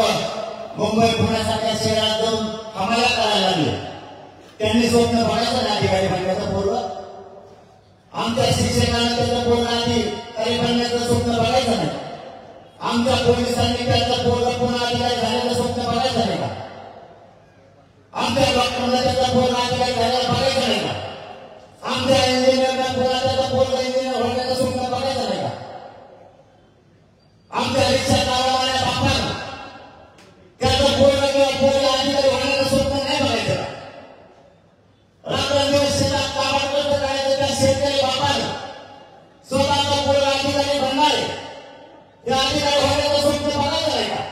मुंबई पुण्यासारख्या शहरात जाऊन हमाला करायला लागले. त्यांनी स्वप्न बघायचं नाही अधिकारी बनण्याचं. पोरग आमच्या शिक्षकांना त्याचं पोरग अधिकारी बनण्याचं स्वप्न बघायचं नाही. आमच्या पोलिसांनी त्याचं पोरग पुन्हा अधिकारी झाल्याचं स्वप्न बघायचं नाही का? आमच्या डॉक्टरला त्याचा पोरग अधिकारी झाल्याला बघायचं नाही का? आमच्या इंजिनियरला पुन्हा त्याचा पोरग इंजिनियर होण्याचं स्वप्न बघायचं नाही का? आमच्या रिक्षा चालवणाऱ्या बापांना त्याचं पोरग किंवा पोरगी अधिकारी होण्याचं स्वप्न नाही बघायचं का? रात्रंदिवस शेतात कामात कष्ट करायचं त्या शेतकरी बापानं स्वतःचा पोरग अधिकारी बनणार आहे. त्या अधिकारी होण्याचं स्वप्न बघायचं नाही का?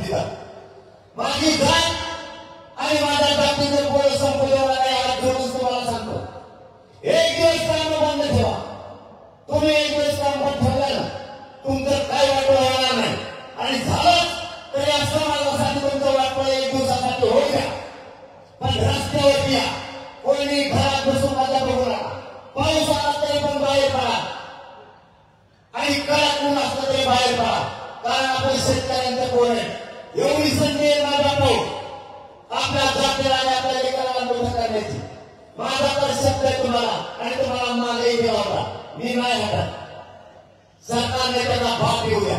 तिथं माझी जात आणि माझ्या जातीचे पोळ संपलेला नाही हात जोडून तुम्हाला सांगतो. एक दिवस काम बंद ठेवा. तुम्ही एक दिवस काम बंद ठेवलं तुमचं काय वाटलं होणार नाही. आणि झालं तरी असं माझ्यासाठी तुमचं वाटलं एक दिवसासाठी होऊ द्या. पण रस्त्यावरती या. कोणी घरात बसून माझ्या बघू नका. पाऊस आला तरी पण बाहेर पडा आणि कडक ऊन असलं तरी बाहेर पडा. कारण आपण शेतकऱ्यांचं कोण आहे. एवढी संधी आहे माझा पाऊस आपल्या जातीला आणि आपल्या लेकराला मोठं करण्याची. माझा तर शब्द आहे तुम्हाला आणि तुम्हाला मागेही दिला होता. मी नाही हटत. सरकारने त्याचा भाग घेऊ द्या.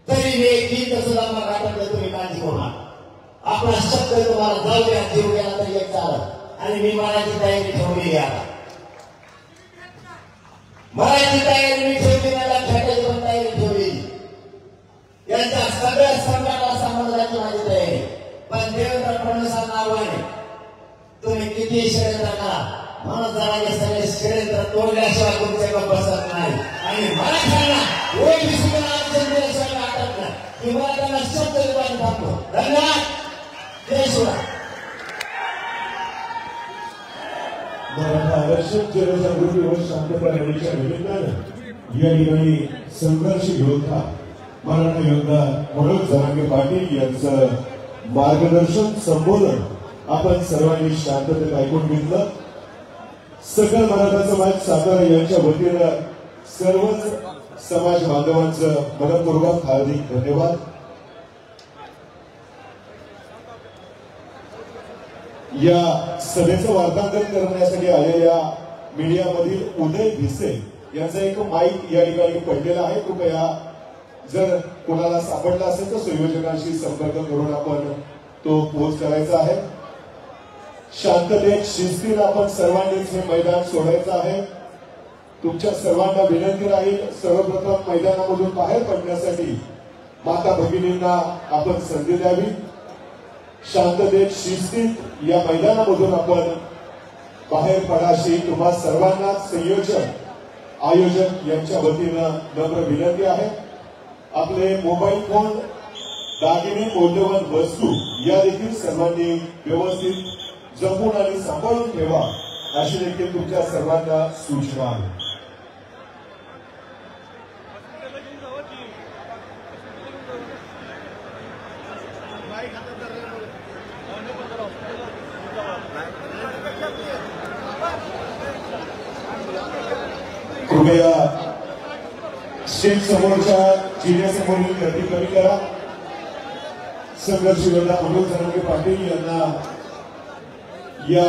तरी मी एक दिन सुद्धा मग आठवलं तुम्ही काळजी करू नका. आपला शब्द तुम्हाला जाऊ द्या. जीव गेला तरी एक चालत. आणि मी मराठी तयारी ठेवली आता. मराठी तयारी मी ठेवली नाही. लक्षात पण तयारी ठेवली. यांच्या सगळ्या संकटाला समजण्याची माझी तयारी. पण देवेंद्र फडणवीसांना आव्हान आहे तुम्ही किती षडयंत्र करा. म्हणून जरा हे सगळे षडयंत्र तोडल्याशिवाय तुमच्याकडे बसत नाही. आणि मराठ्यांना ओबीसी आरक्षण दिल्याशिवाय वाटत नाही. की मराठ्यांना शब्द देऊन थांबतो. धन्यवाद. जय शिवराय.
मराठा आरक्षण जनजागृती व शांतता रॅलीच्या निमित्तानं या ठिकाणी संघर्ष योद्धा मराठा योद्धा मनोज जरांगे पाटील यांचं मार्गदर्शन संबोधन आपण सर्वांनी शांततेत ऐकून घेतलं. सकल मराठा समाज सातारा यांच्या वतीनं सर्वच समाज बांधवांचं मनपूर्वक हार्दिक धन्यवाद. या सभेचं वार्तांकन करण्यासाठी आलेल्या मीडियामधील उदय भिसे यांचा एक माईक या ठिकाणी पडलेला आहे. कृपया जर कोणाला सापडला असेल तर संयोजकांशी संपर्क करून आपण तो पोस्ट करायचा आहे. शांततेत शिस्तीत आपण सर्वांनीच हे मैदान सोडायचं आहे. तुमच्या सर्वांना विनंती राहील सर्वप्रथम मैदानामधून बाहेर पडण्यासाठी माता भगिनींना आपण संधी द्यावी. शांततेत शिस्तीत या मैदानामधून आपण बाहेर पडाशी तुम्हा सर्वांना संयोजक आयोजक यांच्या वतीनं नम्र विनंती आहे. आपले मोबाईल फोन दागिने मौल्यवान वस्तू या देखील सर्वांनी व्यवस्थित जपून आणि सांभाळून ठेवा अशी देखील तुमच्या सर्वांना सूचना आहे. कृपया स्टेज समोरच्या जिल्ह्यासमोरील गर्दी कमी करा. संघर्ष योद्धा मनोज जरांगे पाटील यांना या